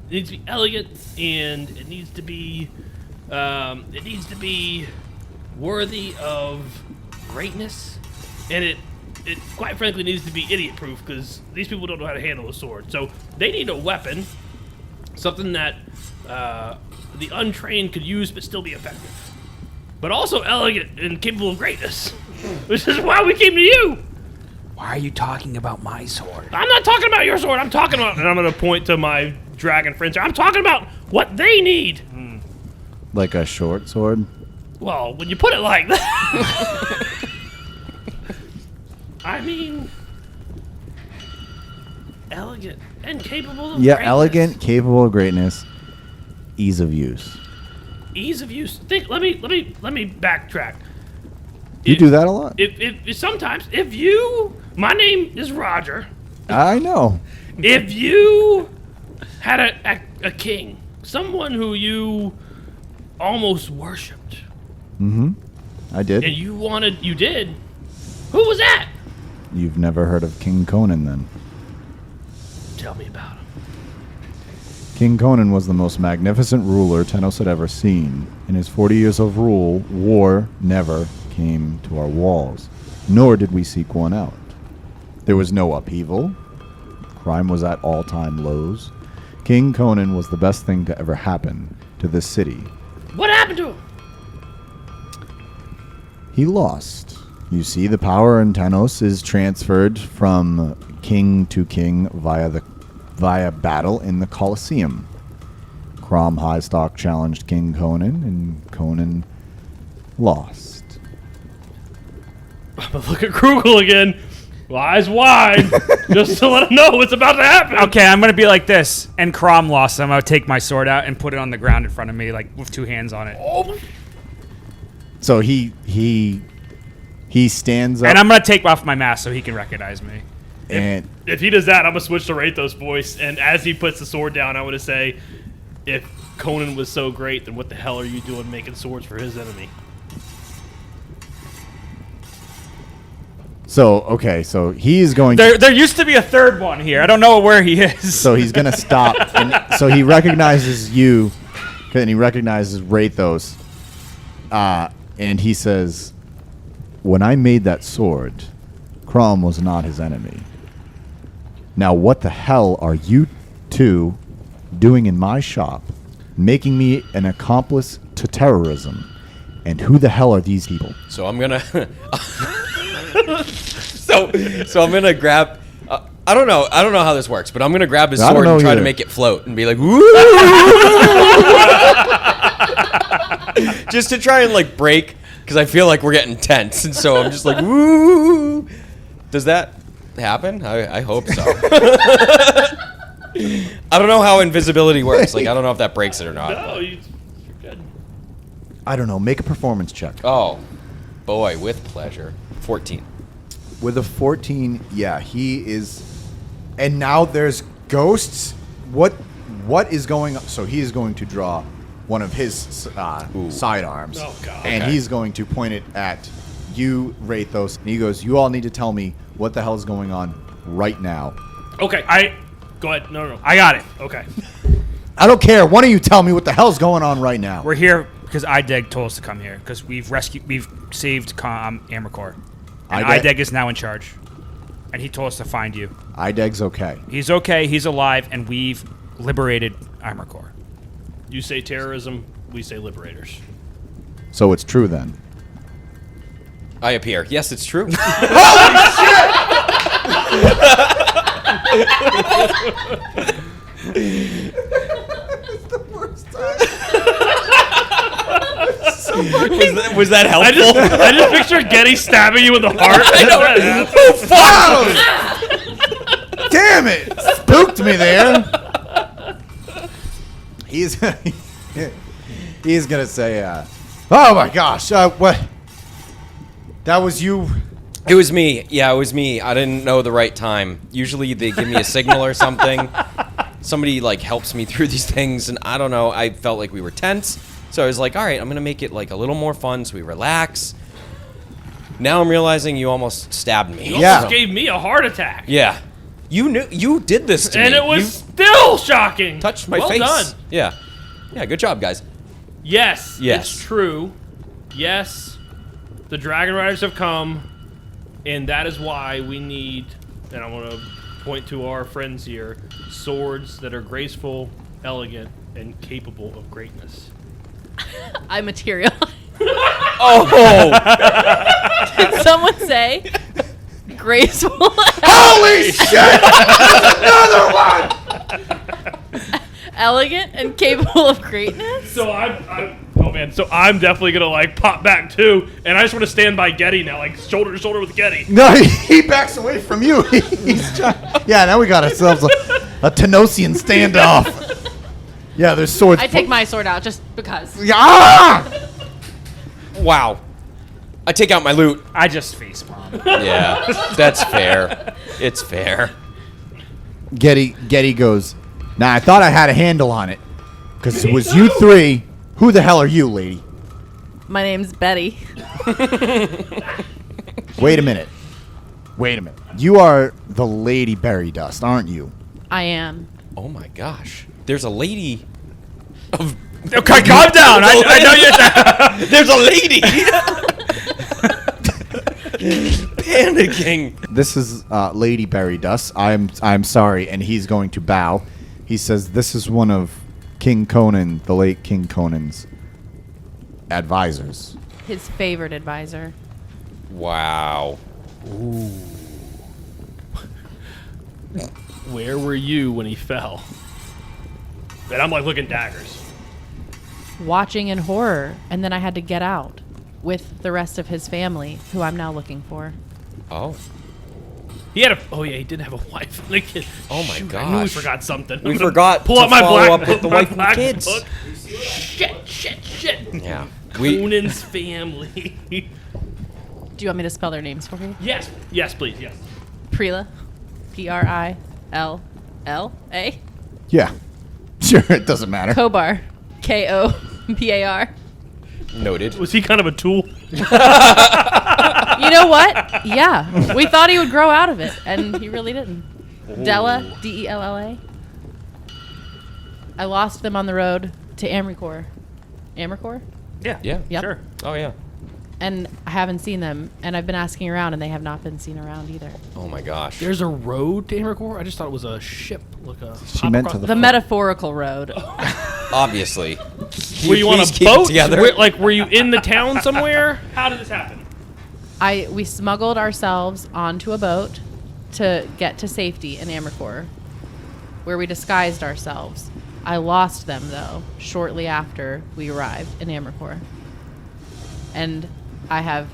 Speaker 4: It needs to be elegant, and it needs to be, worthy of greatness, and it quite frankly needs to be idiot-proof because these people don't know how to handle a sword. So they need a weapon, something that the untrained could use but still be effective, but also elegant and capable of greatness. Which is why we came to you.
Speaker 3: Why are you talking about my sword?
Speaker 4: I'm not talking about your sword. I'm talking about, and I'm going to point to my dragon friends here. I'm talking about what they need.
Speaker 1: Like a short sword?
Speaker 4: Well, when you put it like that, I mean, elegant and capable of
Speaker 1: Yeah,
Speaker 4: greatness.
Speaker 1: elegant, capable of greatness, ease of use.
Speaker 4: Ease of use. Think. Let me backtrack.
Speaker 1: You do that a lot.
Speaker 4: If sometimes if you, my name is Roger.
Speaker 1: I know.
Speaker 4: If you had a king, someone who you almost worshipped,
Speaker 1: I did.
Speaker 4: and you did, who was that?
Speaker 1: You've never heard of King Conan, then?
Speaker 4: Tell me about him.
Speaker 1: King Conan was the most magnificent ruler Tenos had ever seen. In his 40 years of rule, war never came to our walls, nor did we seek one out. There was no upheaval. Crime was at all-time lows. King Conan was the best thing to ever happen to this city.
Speaker 4: What happened to him?
Speaker 1: He lost. You see, the power in Tenos is transferred from king to king via battle in the Colosseum. Crom Highstock challenged King Conan, and Conan lost.
Speaker 4: I'm gonna look at Krugel again, eyes wide, just to let him know what's about to happen.
Speaker 3: Okay, I'm gonna be like this. And Crom lost. I'm gonna take my sword out and put it on the ground in front of me, like with 2 hands on it.
Speaker 4: Oh,
Speaker 1: So he stands up
Speaker 3: And I'm gonna take off my mask so he can recognize me.
Speaker 1: and
Speaker 4: if he does that, I'm gonna switch to Rathos' voice, and as he puts the sword down, I want to say, if Conan was so great, then what the hell are you doing making swords for his enemy?
Speaker 1: so he's going to
Speaker 3: There used to be a third one here. I don't know where he is.
Speaker 1: so he's gonna stop and so he recognizes you and he recognizes Rathos and he says, when I made that sword, Crom was not his enemy. Now what the hell are you two doing in my shop, making me an accomplice to terrorism And who the hell are these people?
Speaker 2: So I'm gonna. so I'm gonna grab. I don't know how this works, but I'm gonna grab his
Speaker 1: I don't
Speaker 2: sword and
Speaker 1: know
Speaker 2: try to
Speaker 1: either.
Speaker 2: make it float and be like, woo! Just to try and like break, because I feel like we're getting tense, and so I'm just like, woo! Does that happen? I hope so. I don't know how invisibility works. Like I don't know if that breaks it or not.
Speaker 4: No, you're good.
Speaker 1: I don't know. Make a performance check.
Speaker 2: Oh, boy, with pleasure. 14.
Speaker 1: With a 14, yeah, he is. And now there's ghosts. What is going on? So he is going to draw one of his sidearms.
Speaker 4: Oh, God.
Speaker 1: And
Speaker 2: Okay.
Speaker 1: he's going to point it at you, Rathos. And he goes, you all need to tell me what the hell is going on right now.
Speaker 4: Okay, go ahead. No.
Speaker 3: I got it.
Speaker 4: Okay.
Speaker 1: I don't care. One of you tell me what the hell's going on right now.
Speaker 3: We're here because IDEG told us to come here because we've saved Amarcor. And IDEG is now in charge. And he told us to find you.
Speaker 1: IDEG's okay.
Speaker 3: He's okay, he's alive, and we've liberated Amarcor.
Speaker 4: You say terrorism, we say liberators.
Speaker 1: So it's true then.
Speaker 2: I appear. Yes, it's true. Was that helpful?
Speaker 4: I just picture Getty stabbing you in the heart.
Speaker 1: Damn it! Spooked me there. He's gonna say, "Oh my gosh, what? That was you."
Speaker 2: It was me. Yeah, it was me. I didn't know the right time. Usually they give me a signal or something. Somebody like helps me through these things, and I don't know. I felt like we were tense, so I was like, "All right, I'm gonna make it like a little more fun, so we relax." Now I'm realizing you almost stabbed me.
Speaker 4: You
Speaker 1: Yeah.
Speaker 4: almost gave me a heart attack.
Speaker 2: Yeah, you knew you did this to
Speaker 4: And
Speaker 2: me.
Speaker 4: it was
Speaker 2: You
Speaker 4: still shocking.
Speaker 2: touched my
Speaker 4: well
Speaker 2: face.
Speaker 4: Done.
Speaker 2: Yeah, yeah. Good job, guys.
Speaker 4: Yes,
Speaker 2: Yes.
Speaker 4: it's true. Yes, the Dragon Riders have come, and that is why we need, and I want to point to our friends here, swords that are graceful, elegant, and capable of greatness.
Speaker 5: I material.
Speaker 2: Oh,
Speaker 5: Did someone say graceful?
Speaker 1: Holy shit! Another one!
Speaker 5: Elegant and capable of greatness?
Speaker 4: So I'm definitely gonna like pop back too, and I just want to stand by Getty now, like shoulder to shoulder with Getty.
Speaker 1: No, he backs away from you. He's trying. Yeah, now we got ourselves a Tenosian standoff. Yeah, there's swords.
Speaker 5: I take my sword out just because.
Speaker 1: Ah!
Speaker 2: wow. I take out my loot.
Speaker 3: I just facepalm.
Speaker 2: Yeah, that's fair. It's fair.
Speaker 1: Getty goes, "Nah, I thought I had a handle on it. Because it was you three. Who the hell are you, lady?"
Speaker 5: My name's Betty.
Speaker 1: Wait a minute. You are the Lady Berry Dust, aren't you?
Speaker 5: I am.
Speaker 2: Oh my gosh. There's a lady of
Speaker 3: Okay, calm down. I know you're.
Speaker 2: There's a lady. Panicking.
Speaker 1: This is Lady Berry Dust. I'm sorry, and he's going to bow. He says, "This is one of King Conan, the late King Conan's advisors."
Speaker 5: His favorite advisor.
Speaker 2: Wow.
Speaker 4: Where were you when he fell? And I'm like looking daggers.
Speaker 5: Watching in horror, and then I had to get out with the rest of his family, who I'm now looking for.
Speaker 2: Oh.
Speaker 4: He had he did have a wife and a kid.
Speaker 2: Oh my
Speaker 4: Shoot, I knew we
Speaker 2: gosh.
Speaker 4: forgot something.
Speaker 2: We
Speaker 4: I'm gonna
Speaker 2: forgot
Speaker 4: pull
Speaker 2: to
Speaker 4: up my
Speaker 2: follow
Speaker 4: black
Speaker 2: up with
Speaker 4: book,
Speaker 2: the
Speaker 4: my
Speaker 2: wife and
Speaker 4: black
Speaker 2: kids.
Speaker 4: book. Shit.
Speaker 2: Yeah. We
Speaker 4: Conan's family.
Speaker 5: Do you want me to spell their names for you?
Speaker 4: yes, please, yes.
Speaker 5: Prila. Prilla.
Speaker 1: Yeah. Sure, it doesn't matter.
Speaker 5: Kobar. Kopar.
Speaker 2: noted.
Speaker 4: Was he kind of a tool?
Speaker 5: You know what? Yeah. We thought he would grow out of it, and he really didn't. Della. Della. I lost them on the road to Amarcor. Amarcor?
Speaker 3: Yeah.
Speaker 2: Yeah.
Speaker 5: Yep.
Speaker 3: Sure.
Speaker 2: Oh yeah.
Speaker 5: And I haven't seen them, and I've been asking around, and they have not been seen around either.
Speaker 2: Oh my gosh.
Speaker 4: There's a road to Amarcor? I just thought it was a ship. Like a
Speaker 1: She meant to
Speaker 5: The metaphorical road.
Speaker 2: Obviously.
Speaker 4: Were you on a
Speaker 2: please keep it
Speaker 4: boat?
Speaker 2: together?
Speaker 4: Were you in the town somewhere? How did this happen?
Speaker 5: We smuggled ourselves onto a boat to get to safety in Amarcore, where we disguised ourselves. I lost them, though, shortly after we arrived in Amarcore. And I have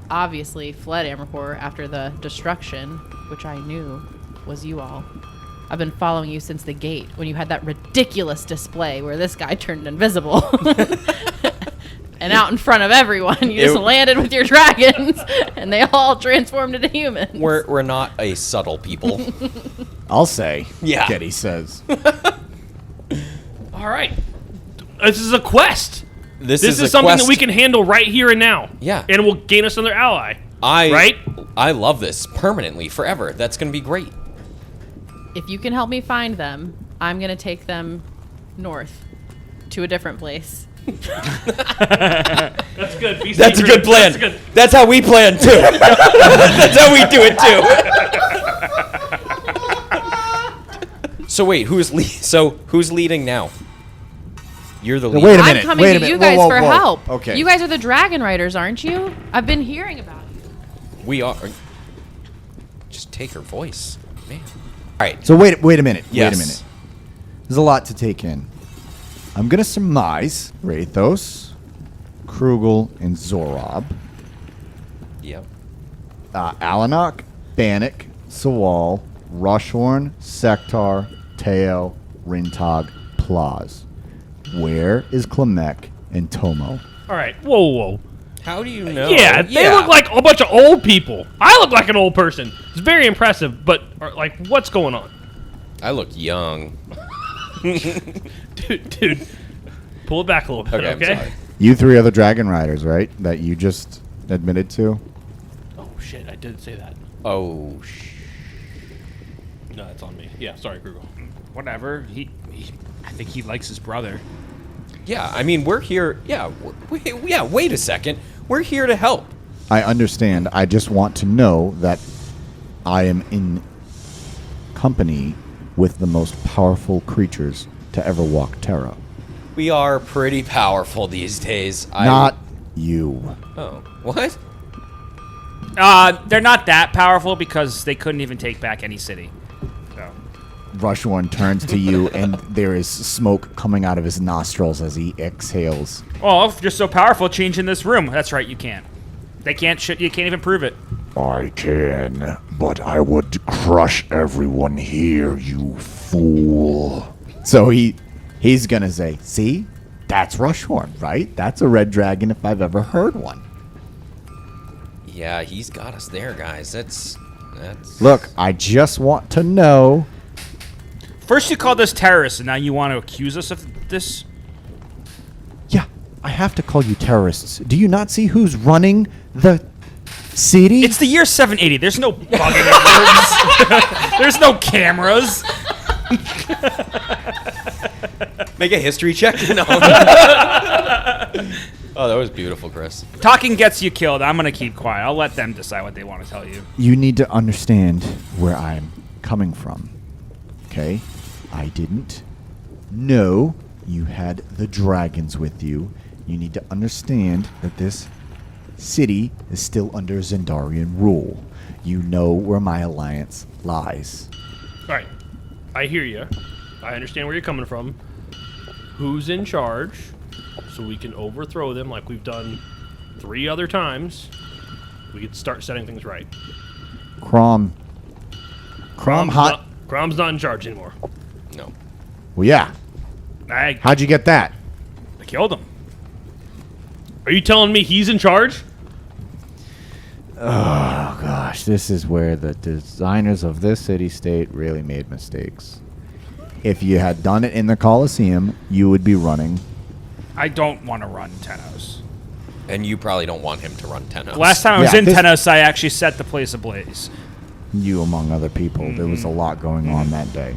Speaker 5: obviously fled Amarcore after the destruction, which I knew was you all. I've been following you since the gate, when you had that ridiculous display where this guy turned invisible. And out in front of everyone, you just landed with your dragons, and they all transformed into humans.
Speaker 2: We're not a subtle people.
Speaker 1: I'll say.
Speaker 2: Yeah.
Speaker 1: Getty says.
Speaker 4: All right. This is a quest.
Speaker 2: This
Speaker 4: This
Speaker 2: is a
Speaker 4: something
Speaker 2: quest.
Speaker 4: that we can handle right here and now.
Speaker 2: Yeah.
Speaker 4: And it will gain us another ally.
Speaker 2: I
Speaker 4: Right?
Speaker 2: love this permanently, forever. That's going to be great.
Speaker 5: If you can help me find them, I'm going to take them north to a different place.
Speaker 4: That's good. Be
Speaker 2: That's a
Speaker 4: secretive.
Speaker 2: good plan.
Speaker 4: That's good.
Speaker 2: That's how we plan too. That's how we do it too. So wait, who's leading now? You're the leader.
Speaker 1: Wait a
Speaker 5: I'm
Speaker 1: minute.
Speaker 5: coming
Speaker 1: wait a
Speaker 5: to
Speaker 1: minute.
Speaker 5: you guys
Speaker 1: Whoa,
Speaker 5: for
Speaker 1: whoa.
Speaker 5: help.
Speaker 1: Okay.
Speaker 5: You guys are the dragon riders, aren't you? I've been hearing about it.
Speaker 2: We are. Just take her voice, man. All right.
Speaker 1: So wait a minute.
Speaker 2: Yes.
Speaker 1: Wait a minute. There's a lot to take in. I'm gonna surmise Rathos, Krugel, and Zorob,
Speaker 2: Yep.
Speaker 1: Alanok, Bannock, Sawal, Rushhorn, Sektar, Teo, Rintog, Plaz. Where is Klemek and Tomo?
Speaker 4: All right. Whoa.
Speaker 2: How do you know?
Speaker 4: Yeah, they look like a bunch of old people. I look like an old person. It's very impressive, but like, what's going on?
Speaker 2: I look young.
Speaker 4: Dude, pull it back a little bit,
Speaker 2: Okay,
Speaker 4: okay?
Speaker 2: I'm sorry.
Speaker 1: You three are the dragon riders, right? That you just admitted to?
Speaker 4: Oh, shit, I did say that.
Speaker 2: Oh,
Speaker 4: No, that's on me. Yeah, sorry, Krugel.
Speaker 3: Whatever. I think he likes his brother.
Speaker 2: yeah. I mean, we're here. Yeah. Wait a second. We're here to help.
Speaker 1: I understand. I just want to know that I am in company with the most powerful creatures to ever walk Terra.
Speaker 2: We are pretty powerful these days.
Speaker 1: Not you.
Speaker 2: Oh, what?
Speaker 3: They're not that powerful because they couldn't even take back any city. So.
Speaker 1: Rushhorn turns to you, and there is smoke coming out of his nostrils as he exhales.
Speaker 3: Oh, if you're so powerful, change in this room. That's right, you can't. They can't. You can't even prove it.
Speaker 6: I can, but I would crush everyone here, you fool.
Speaker 1: So he's gonna say, "See, that's Rushhorn, right? That's a red dragon if I've ever heard one."
Speaker 2: Yeah, he's got us there, guys. That's.
Speaker 1: Look, I just want to know.
Speaker 3: First, you called us terrorists, and now you want to accuse us of this?
Speaker 1: Yeah, I have to call you terrorists. Do you not see who's running the city?
Speaker 3: It's the year 780. There's no bugging words. There's no cameras.
Speaker 2: Make a history check. No. Oh, that was beautiful, Chris.
Speaker 3: Talking gets you killed. I'm gonna keep quiet. I'll let them decide what they want to tell you.
Speaker 1: You need to understand where I'm coming from. Okay? I didn't know you had the dragons with you. You need to understand that this city is still under Zendarian rule. You know where my alliance lies.
Speaker 4: All right, I hear you. I understand where you're coming from. Who's in charge? So we can overthrow them like we've done 3 other times. We can start setting things right.
Speaker 1: Crom hot.
Speaker 4: Crom's not in charge anymore.
Speaker 2: No.
Speaker 1: Well, yeah.
Speaker 3: I
Speaker 1: How'd you get that?
Speaker 3: killed him.
Speaker 4: Are you telling me he's in charge?
Speaker 1: Oh, gosh. This is where the designers of this city-state really made mistakes. If you had done it in the Colosseum, you would be running.
Speaker 3: I don't want to run Tenos.
Speaker 2: And you probably don't want him to run Tenos.
Speaker 3: Last time I was
Speaker 1: Yeah,
Speaker 3: in
Speaker 1: this-
Speaker 3: Tenos, I actually set the place ablaze.
Speaker 1: You among other people. There was a lot going on that day.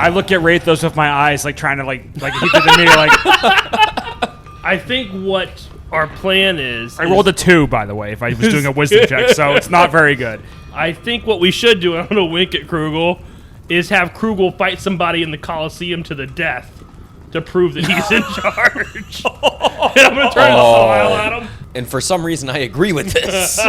Speaker 3: I look at Rathos with my eyes, like trying to like he did to me. Like
Speaker 4: I think what our plan is.
Speaker 3: I rolled a 2, by the way. If I was doing a wisdom check, so it's not very good.
Speaker 4: I think what we should do, and I'm going to wink at Krugel, is have Krugel fight somebody in the Coliseum to the death to prove that he's in charge. And I'm going to turn the file at him.
Speaker 2: And for some reason, I agree with this.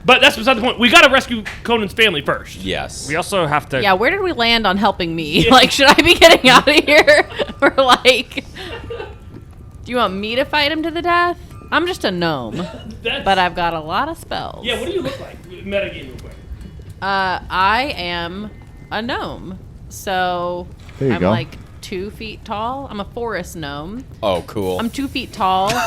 Speaker 4: But that's beside the point. We got to rescue Conan's family first.
Speaker 2: Yes.
Speaker 3: We also have to.
Speaker 5: Yeah, where did we land on helping me? Like, should I be getting out of here? Or like, do you want me to fight him to the death? I'm just a gnome, but I've got a lot of spells.
Speaker 4: Yeah, what do you look like? Metagame real quick.
Speaker 5: I am a gnome, so
Speaker 1: There you
Speaker 5: I'm
Speaker 1: go.
Speaker 5: like 2 feet tall. I'm a forest gnome.
Speaker 2: Oh, cool.
Speaker 5: I'm 2 feet tall.
Speaker 2: Sorry,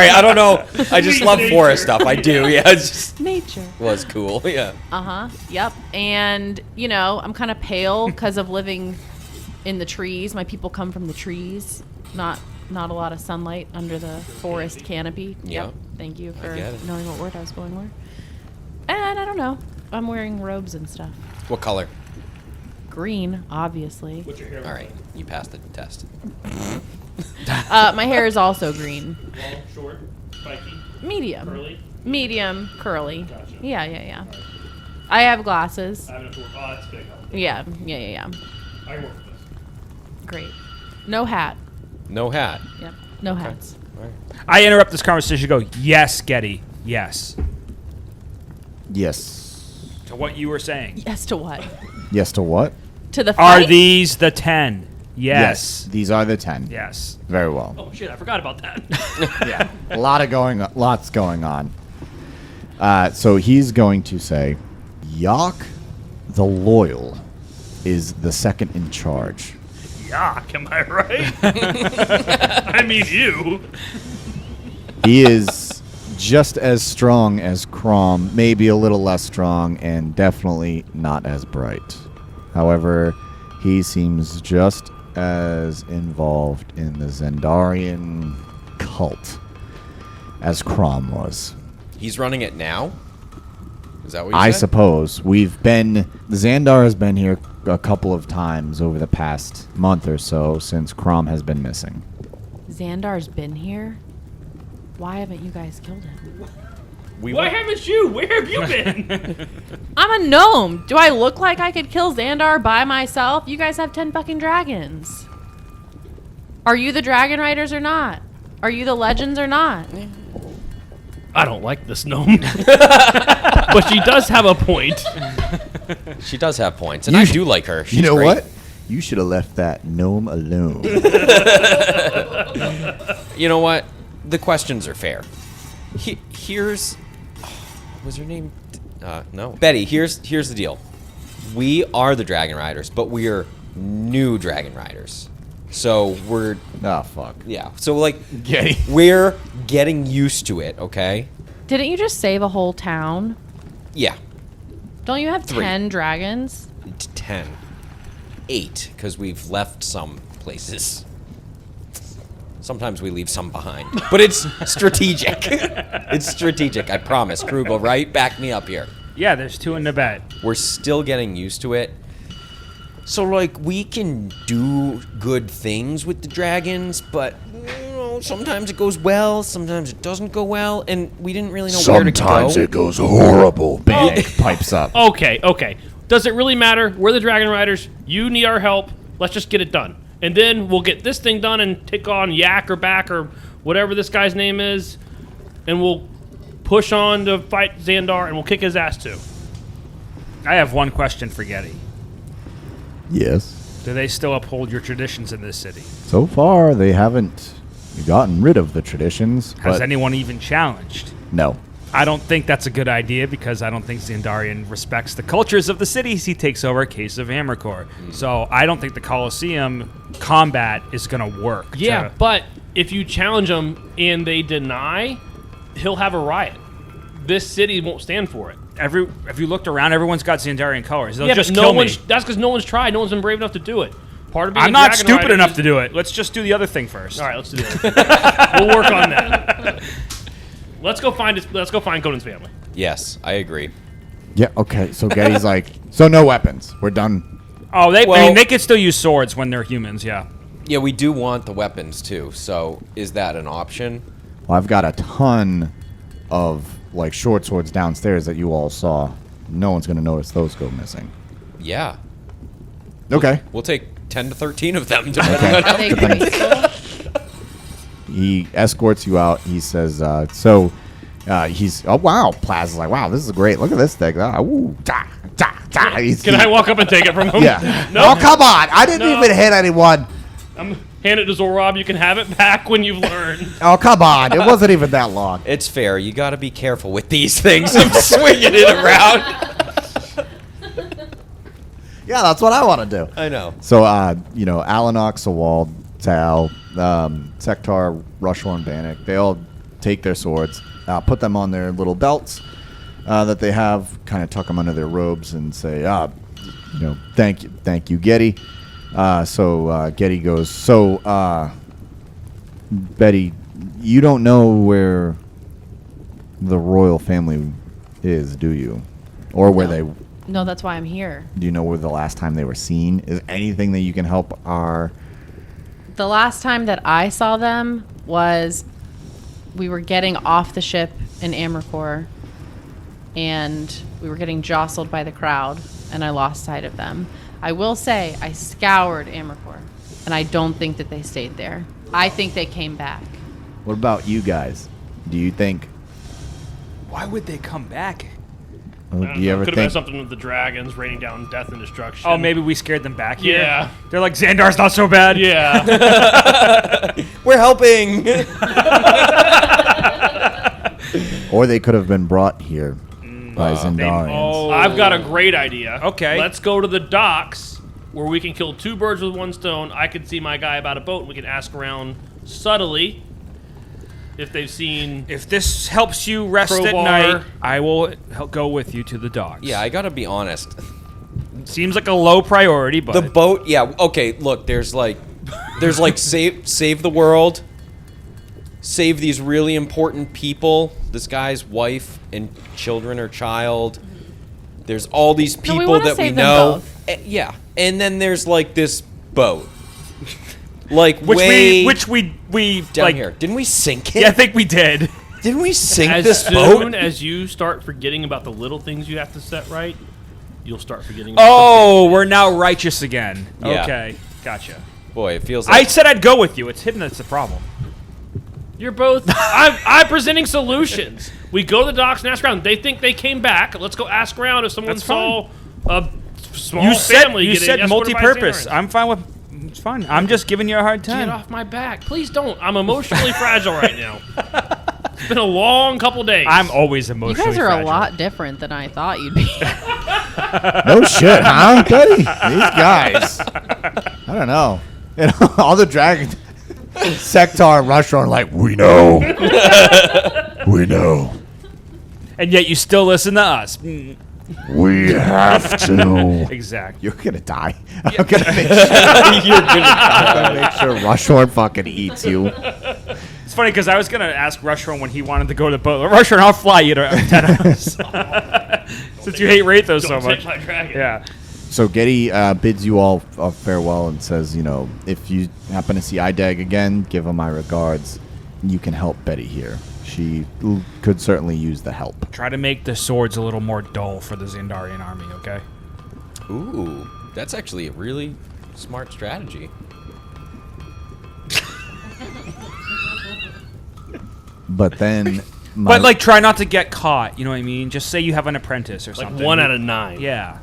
Speaker 2: I don't know. I just love forest stuff. I do. Yeah, it just
Speaker 5: Nature.
Speaker 2: was cool. Yeah.
Speaker 5: Yep. And, you know, I'm kind of pale because of living in the trees. My people come from the trees. Not a lot of sunlight under the forest canopy.
Speaker 2: Yeah.
Speaker 5: Yep. Thank you for
Speaker 2: get it.
Speaker 5: knowing what word I was going for. And I don't know. I'm wearing robes and stuff.
Speaker 2: What color?
Speaker 5: Green, obviously.
Speaker 4: What's your hair?
Speaker 2: All right, you passed the test.
Speaker 5: My hair is also green.
Speaker 4: Long, short, spiky,
Speaker 5: Medium.
Speaker 4: curly.
Speaker 5: Medium, curly.
Speaker 4: Gotcha.
Speaker 5: Yeah. I have glasses.
Speaker 4: I have enough to work. Oh, that's big.
Speaker 5: Yeah.
Speaker 4: I can work with this.
Speaker 5: Great. No hat.
Speaker 2: No hat.
Speaker 5: Yep. No hats.
Speaker 3: I interrupt this conversation. Go. Yes, Getty. Yes.
Speaker 1: Yes.
Speaker 3: To what you were saying.
Speaker 5: Yes to what?
Speaker 1: Yes to what?
Speaker 5: To the
Speaker 3: Are
Speaker 5: fight?
Speaker 3: these the 10? Yes.
Speaker 1: These are the 10.
Speaker 3: Yes.
Speaker 1: Very well.
Speaker 4: Oh shit! I forgot about that.
Speaker 1: Yeah. Lots going on. So he's going to say, Yak the Loyal is the second in charge.
Speaker 4: Yuck! Am I right? I mean you.
Speaker 1: He is just as strong as Crom, maybe a little less strong, and definitely not as bright. However, he seems just as involved in the Zendarian cult as Crom was.
Speaker 2: He's running it now? Is that what you
Speaker 1: I
Speaker 2: said?
Speaker 1: suppose. Xandar has been here a couple of times over the past month or so since Crom has been missing.
Speaker 5: Xandar's been here? Why haven't you guys killed him?
Speaker 4: Why haven't you? Where have you been?
Speaker 5: I'm a gnome. Do I look like I could kill Xandar by myself? You guys have 10 fucking dragons. Are you the dragon riders or not? Are you the legends or not?
Speaker 4: I don't like this gnome, but she does have a point.
Speaker 2: She does have points, and I do like her. She's
Speaker 1: You know
Speaker 2: great.
Speaker 1: what? You should have left that gnome alone.
Speaker 2: You know what? The questions are fair. Here's... what was her name? No. Betty, here's the deal. We are the Dragon Riders, but we are new Dragon Riders. So we're...
Speaker 1: Oh, fuck.
Speaker 2: yeah. So, like,
Speaker 1: Getty.
Speaker 2: we're getting used to it, okay?
Speaker 5: Didn't you just save a whole town?
Speaker 2: Yeah.
Speaker 5: Don't you have
Speaker 2: 3.
Speaker 5: 10 dragons?
Speaker 2: 10. 8, because we've left some places. Sometimes we leave some behind. But it's strategic. It's strategic, I promise. Krugel, right? Back me up here.
Speaker 3: Yeah, there's 2 in the bed.
Speaker 2: We're still getting used to it. So, like, we can do good things with the dragons, but, you know, sometimes it goes well, sometimes it doesn't go well, and we didn't really know where to go.
Speaker 6: Sometimes it goes horrible.
Speaker 1: Bank pipes up.
Speaker 4: Okay. Does it really matter? We're the Dragon Riders. You need our help. Let's just get it done. And then we'll get this thing done and take on Yak or Back or whatever this guy's name is. And we'll push on to fight Xandar and we'll kick his ass too.
Speaker 3: I have one question for Getty.
Speaker 1: Yes.
Speaker 3: Do they still uphold your traditions in this city?
Speaker 1: So far, they haven't gotten rid of the traditions.
Speaker 3: Has
Speaker 1: but
Speaker 3: anyone even challenged?
Speaker 1: no.
Speaker 3: I don't think that's a good idea because I don't think Xandarian respects the cultures of the cities he takes over, case of Amarcore. So I don't think the Colosseum combat is going to work.
Speaker 4: Yeah,
Speaker 3: to-
Speaker 4: but if you challenge him and they deny, he'll have a riot. This city won't stand for it.
Speaker 3: if you looked around, everyone's got Xandarian colors. They'll
Speaker 4: Yeah,
Speaker 3: just
Speaker 4: but
Speaker 3: kill me.
Speaker 4: that's because no one's tried. No one's been brave enough to do it. Part of being
Speaker 3: I'm
Speaker 4: a
Speaker 3: not
Speaker 4: Dragon
Speaker 3: stupid
Speaker 4: Rider
Speaker 3: enough
Speaker 4: is-
Speaker 3: to do it. Let's just do the other thing first.
Speaker 4: All right, let's do that. We'll work on that. Let's go find Conan's family.
Speaker 2: Yes, I agree.
Speaker 1: Yeah, okay. So Getty's like, so no weapons. We're done.
Speaker 3: Oh, I
Speaker 2: Well-
Speaker 3: mean, they could still use swords when they're humans, yeah.
Speaker 2: Yeah, we do want the weapons, too. So is that an option?
Speaker 1: Well, I've got a ton of, like, short swords downstairs that you all saw no one's going to notice those go missing.
Speaker 2: Yeah.
Speaker 1: Okay.
Speaker 2: We'll take 10 to 13 of them. Depending on
Speaker 5: Are they graceful?
Speaker 1: He escorts you out. He says, he's, oh, wow. Plaza's like, wow, this is great. Look at this thing. Ooh, da, da, da.
Speaker 4: Can I walk up and take it from him?
Speaker 1: Yeah.
Speaker 4: No.
Speaker 1: Oh, come on. I didn't
Speaker 4: No.
Speaker 1: even hit anyone.
Speaker 4: Hand it to Zorob. You can have it back when you've learned.
Speaker 1: Oh, come on. It wasn't even that long.
Speaker 2: It's fair. You got to be careful with these things. I'm swinging it around.
Speaker 1: Yeah, that's what I want to do.
Speaker 2: I know.
Speaker 1: So, Alanok, Sawald, Tal, Sektar, Rushhorn, Bannock, they all take their swords, put them on their little belts that they have, kind of tuck them under their robes and say, thank you, Getty. So Getty goes, Betty, you don't know where the royal family is, do you? Or where they...
Speaker 5: No, that's why I'm here.
Speaker 1: Do you know where the last time they were seen? Is anything that you can help our...
Speaker 5: The last time that I saw them was we were getting off the ship in Amricor, and we were getting jostled by the crowd, and I lost sight of them. I will say I scoured Amricor, and I don't think that they stayed there. I think they came back.
Speaker 1: What about you guys? Do you think...
Speaker 3: Why would they come back?
Speaker 1: Do you ever
Speaker 4: Could have
Speaker 1: think...
Speaker 4: had something with the dragons raining down death and destruction.
Speaker 3: Oh, maybe we scared them back here.
Speaker 4: Yeah.
Speaker 3: They're like, Xandar's not so bad.
Speaker 4: Yeah.
Speaker 2: We're helping.
Speaker 1: Or they could have been brought here by Zendarians.
Speaker 3: Oh.
Speaker 4: I've got a great idea.
Speaker 3: Okay.
Speaker 4: Let's go to the docks where we can kill 2 birds with 1 stone. I can see my guy about a boat, and we can ask around subtly if they've seen...
Speaker 3: If this helps you rest at
Speaker 4: Crowbar.
Speaker 3: night, I will go with you to the docks.
Speaker 2: Yeah, I got to be honest.
Speaker 3: Seems like a low priority, but
Speaker 2: The boat, yeah, okay, look, there's like save the world, save these really important people, this guy's wife and children or child. There's all these
Speaker 5: No,
Speaker 2: people
Speaker 5: we wanna
Speaker 2: that we
Speaker 5: save them
Speaker 2: know.
Speaker 5: both.
Speaker 2: Yeah. And then there's like this boat. Like
Speaker 3: which
Speaker 2: way
Speaker 3: we
Speaker 2: down
Speaker 3: like
Speaker 2: here. Didn't we sink it?
Speaker 3: Yeah, I think we did.
Speaker 2: Didn't we sink
Speaker 4: As
Speaker 2: this
Speaker 4: soon
Speaker 2: boat?
Speaker 4: as you start forgetting about the little things you have to set right, you'll start forgetting about
Speaker 3: Oh, we're now righteous again.
Speaker 2: Yeah.
Speaker 3: Okay, gotcha.
Speaker 2: Boy, it feels
Speaker 3: I
Speaker 2: like
Speaker 3: said I'd go with you. It's hidden. That's the problem.
Speaker 4: You're both... I'm presenting solutions. We go to the docks and ask around. They think they came back. Let's go ask around if someone
Speaker 3: That's
Speaker 4: saw a small
Speaker 3: You said
Speaker 4: family
Speaker 3: you
Speaker 4: getting
Speaker 3: said
Speaker 4: escorted by
Speaker 3: multi-purpose.
Speaker 4: Xandarans.
Speaker 3: I'm fine with. It's fine. I'm just giving you a hard
Speaker 4: Get
Speaker 3: time.
Speaker 4: off my back. Please don't. I'm emotionally fragile right now. It's been a long couple days.
Speaker 3: I'm always
Speaker 5: You
Speaker 3: emotionally
Speaker 5: guys are
Speaker 3: fragile.
Speaker 5: a lot different than I thought you'd be.
Speaker 1: No shit, huh, Betty? These guys. I don't know. All the dragons... Sektar and Rushhorn are like,
Speaker 6: We know. We know.
Speaker 3: And yet you still listen to us. Mm,
Speaker 6: We have to.
Speaker 3: exactly.
Speaker 1: you're going to die. I'm going to make sure Rushhorn fucking eats you.
Speaker 3: It's funny because I was gonna ask Rushhorn when he wanted to go to the boat. Rushhorn, I'll fly you to Tenos. Since you hate Wraithos so
Speaker 4: Don't
Speaker 3: much.
Speaker 4: take my dragon.
Speaker 3: Yeah.
Speaker 1: So Getty bids you all farewell and says, if you happen to see Idag again, give him my regards. You can help Betty here. She could certainly use the help.
Speaker 3: Try to make the swords a little more dull for the Xandarian army, okay?
Speaker 2: Ooh, that's actually a really smart strategy.
Speaker 1: But then...
Speaker 3: But like, try not to get caught. You know what I mean? Just say you have an apprentice or
Speaker 4: Like
Speaker 3: something.
Speaker 4: 1 out of 9.
Speaker 3: Yeah.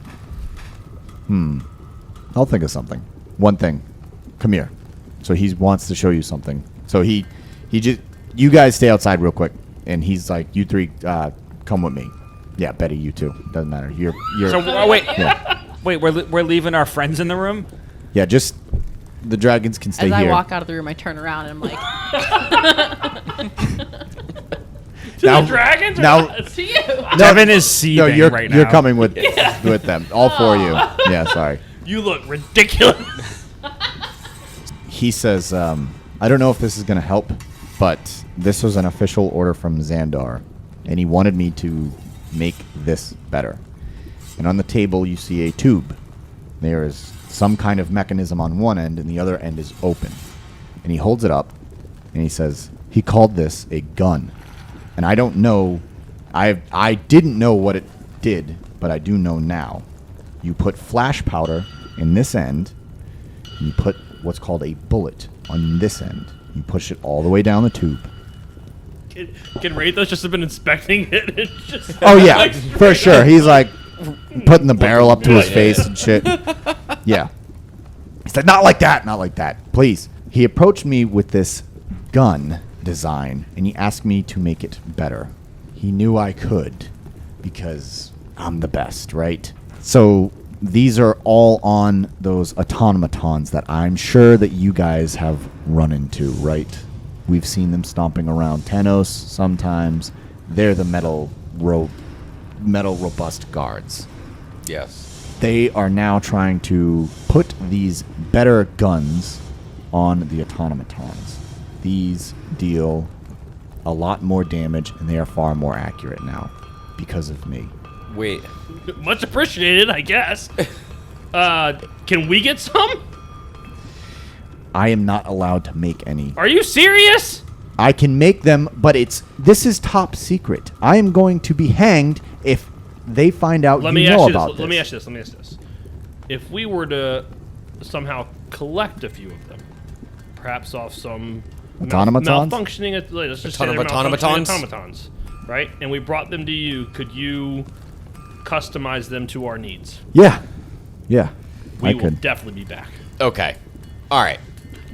Speaker 1: I'll think of something. One thing. Come here. So he wants to show you something. So he just... You guys stay outside real quick. And he's like, you 3, come with me. Yeah, Betty, you too. Doesn't matter. You're
Speaker 3: So wait,
Speaker 1: yeah.
Speaker 3: wait. We're leaving our friends in the room.
Speaker 1: Yeah, just... The dragons can stay
Speaker 5: As I
Speaker 1: here.
Speaker 5: walk out of the room, I turn around and I'm like,
Speaker 4: To the dragons? Or
Speaker 1: now-
Speaker 4: not?
Speaker 5: to you.
Speaker 3: Devin is seething
Speaker 1: No, you're
Speaker 3: right now.
Speaker 1: you're coming with them. All 4 of you. Yeah, sorry.
Speaker 4: You look ridiculous.
Speaker 1: He says, I don't know if this is going to help, but this was an official order from Xandar, and he wanted me to make this better. And on the table, you see a tube. There is some kind of mechanism on one end, and the other end is open. And he holds it up, and he says, he called this a gun. And I don't know, I didn't know what it did but I do know now. You put flash powder in this end, and you put what's called a bullet on this end. You push it all the way down the tube.
Speaker 4: Can Rathos just have been inspecting it? And just
Speaker 1: Oh yeah, for sure. He's like putting the barrel up to his face and shit. Yeah. He said, not like that, not like that. Please. He approached me with this gun design, and he asked me to make it better. He knew I could, because I'm the best, right? So these are all on those automatons that I'm sure that you guys have run into, right? We've seen them stomping around Tenos sometimes. They're the metal robust guards.
Speaker 2: Yes.
Speaker 1: They are now trying to put these better guns on the automatons. These deal a lot more damage, and they are far more accurate now because of me.
Speaker 2: Wait.
Speaker 4: much appreciated, I guess. Can we get some?
Speaker 1: I am not allowed to make any.
Speaker 4: Are you serious?
Speaker 1: I can make them, but this is top secret. I am going to be hanged if they find out
Speaker 4: Let
Speaker 1: you
Speaker 4: me
Speaker 1: know
Speaker 4: ask you
Speaker 1: about
Speaker 4: this.
Speaker 1: this.
Speaker 4: Let me ask you this. If we were to somehow collect a few of them, perhaps off some
Speaker 1: Automatons?
Speaker 4: malfunctioning, let's just say
Speaker 2: ton
Speaker 4: they're
Speaker 2: of
Speaker 4: malfunctioning
Speaker 2: automatons?
Speaker 4: automatons, right? And we brought them to you, could you customize them to our needs?
Speaker 1: Yeah.
Speaker 4: We
Speaker 1: I
Speaker 4: will
Speaker 1: could.
Speaker 4: definitely be back.
Speaker 2: Okay. All right.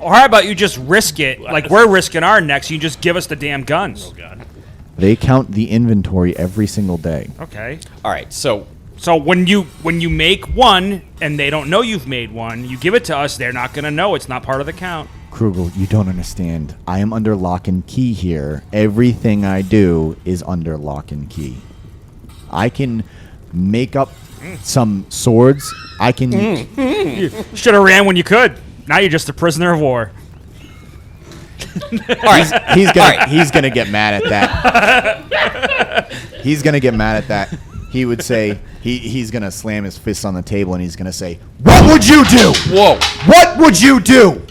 Speaker 3: Or how about you just risk it, like we're risking our necks, you just give us the damn guns.
Speaker 4: Oh, God.
Speaker 1: They count the inventory every single day.
Speaker 3: Okay.
Speaker 2: All right. So
Speaker 3: So when you make one and they don't know you've made one, you give it to us, they're not going to know. It's not part of the count.
Speaker 1: Krugel, you don't understand. I am under lock and key here. Everything I do is under lock and key. I can make up some swords. I can...
Speaker 3: Should have ran when you could. Now you're just a prisoner of war.
Speaker 2: all right.
Speaker 1: He's gonna get mad at that. He's gonna get mad at that. He would say he's gonna slam his fist on the table and he's gonna say, "What would you do?
Speaker 2: Whoa.
Speaker 1: What would you do?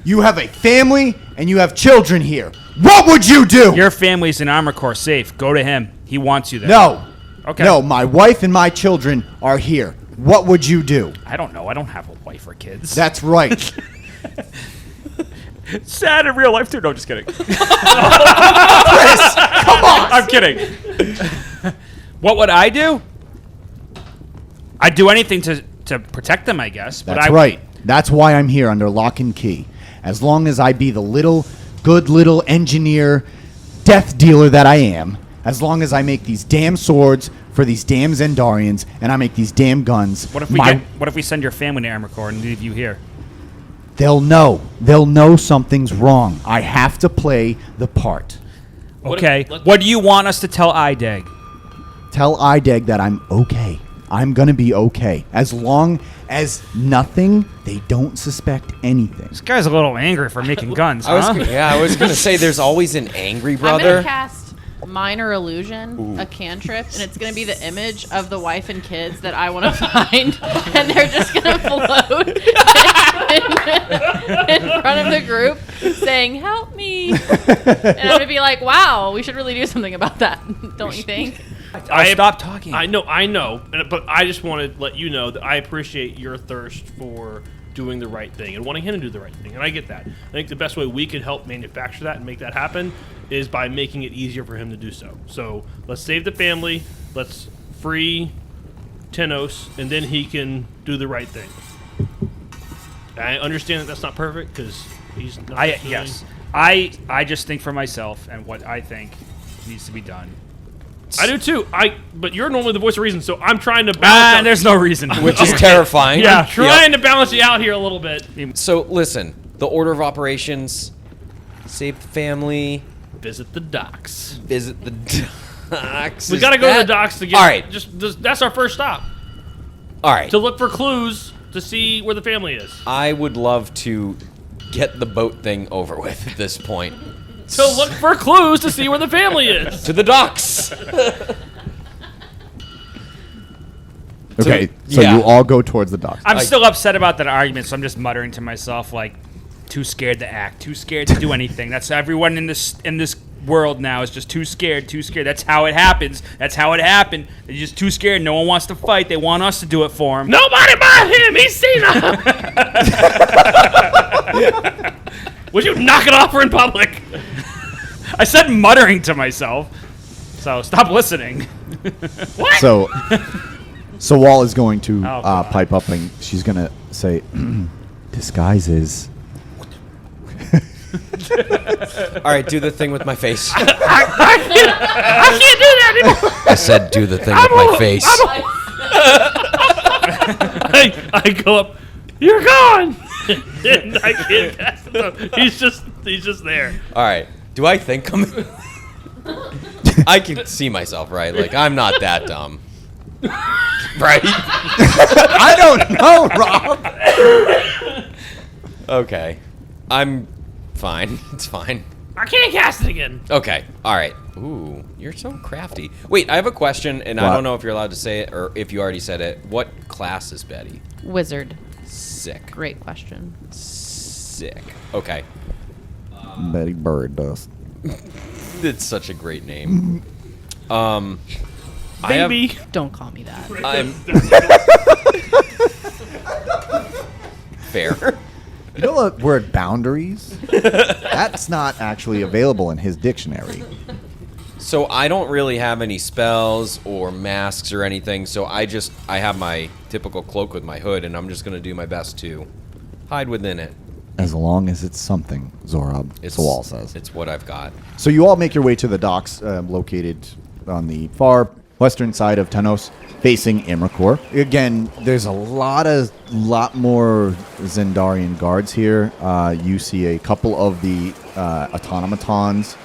Speaker 1: You have a family and you have children here. What would you do?"
Speaker 3: Your family's in Armor Corps safe. Go to him. He wants you there.
Speaker 1: No.
Speaker 3: Okay.
Speaker 1: No, my wife and my children are here. What would you do?
Speaker 3: I don't know. I don't have a wife or kids.
Speaker 1: That's right.
Speaker 3: sad in real life too. No, just kidding.
Speaker 1: Chris, come on.
Speaker 3: I'm kidding. What would I do? I'd do anything to protect them, I guess. But
Speaker 1: That's right. That's why I'm here under lock and key. As long as I be the good little engineer, death dealer that I am, as long as I make these damn swords for these damn Zendarians, and I make these damn guns,
Speaker 3: What if we send your family to Armor Corps and leave you here?
Speaker 1: they'll know. They'll know something's wrong. I have to play the part.
Speaker 3: Okay.
Speaker 4: let's-
Speaker 3: What do you want us to tell IDEG?
Speaker 1: Tell IDEG that I'm okay. I'm gonna be okay. As long as they don't suspect anything.
Speaker 3: This guy's a little angry for making guns,
Speaker 2: I
Speaker 3: huh?
Speaker 2: was gonna say there's always an angry
Speaker 5: I'm
Speaker 2: brother.
Speaker 5: gonna cast Minor Illusion, a cantrip, and it's gonna be the image of the wife and kids that I want to find, and they're just gonna float in front of the group, saying "Help me!" And I'm gonna be like, "Wow, we should really do something about that, don't you think?"
Speaker 3: Stop talking.
Speaker 4: I know, but I just want to let you know that I appreciate your thirst for doing the right thing and wanting him to do the right thing, and I get that. I think the best way we could help manufacture that and make that happen is by making it easier for him to do so. So let's save the family, let's free Tenos, and then he can do the right thing. I understand that that's not perfect because he's not.
Speaker 3: Yes. I just think for myself and what I think needs to be done.
Speaker 4: I do too. But you're normally the voice of reason, so I'm trying to balance. out.
Speaker 3: There's no reason.
Speaker 2: Which is terrifying.
Speaker 4: I'm trying to balance you out here a little bit.
Speaker 2: So listen, the order of operations: save the family,
Speaker 4: Visit the docks.
Speaker 2: visit the docks.
Speaker 4: We
Speaker 2: Is
Speaker 4: got to go to
Speaker 2: that-
Speaker 4: the docks to get.
Speaker 2: All right.
Speaker 4: Just that's our first stop
Speaker 2: All right.
Speaker 4: to look for clues to see where the family is.
Speaker 2: I would love to get the boat thing over with at this point.
Speaker 4: To look for clues to see where the family is.
Speaker 2: To the docks.
Speaker 1: Okay, so
Speaker 2: yeah.
Speaker 1: you all go towards the docks.
Speaker 3: I'm still upset about that argument, so I'm just muttering to myself like, too scared to act, too scared to do anything. That's everyone in this world now is just too scared. That's how it happens. That's how it happened. They're just too scared. No one wants to fight. They want us to do it for them.
Speaker 4: Nobody but him. He's Cena. Would you knock it off or in public?
Speaker 3: I said muttering to myself. So stop listening.
Speaker 1: So Wall is going to
Speaker 3: God.
Speaker 1: pipe up and she's going to say, disguises.
Speaker 2: All right, do the thing with my face.
Speaker 4: I can't do that anymore.
Speaker 2: I said do the thing with my face.
Speaker 4: I go up. You're gone. And I can't cast him. He's just there.
Speaker 2: All right. Do I think I'm... I can see myself, right? Like, I'm not that dumb. Right?
Speaker 1: I don't know, Rob.
Speaker 2: Okay. I'm fine. It's fine.
Speaker 4: I can't cast it again.
Speaker 2: Okay. All right. Ooh, you're so crafty. Wait, I have a question, and I
Speaker 1: What?
Speaker 2: don't know if you're allowed to say it or if you already said it. What class is Betty?
Speaker 5: Wizard.
Speaker 2: Sick.
Speaker 5: Great question.
Speaker 2: Sick. Okay.
Speaker 1: Betty Bird does.
Speaker 2: It's such a great name. I have-
Speaker 4: Baby.
Speaker 5: Don't call me that.
Speaker 2: I'm fair.
Speaker 1: You know the word boundaries? That's not actually available in his dictionary.
Speaker 2: So I don't really have any spells or masks or anything, so I have my typical cloak with my hood, and I'm just gonna do my best to hide within it.
Speaker 1: As long as it's something, Zorab, Sawal says.
Speaker 2: It's what I've got.
Speaker 1: So you all make your way to the docks located on the far western side of Tanos, facing Imricor. Again, there's a lot more Zendarian guards here. You see a couple of the automatons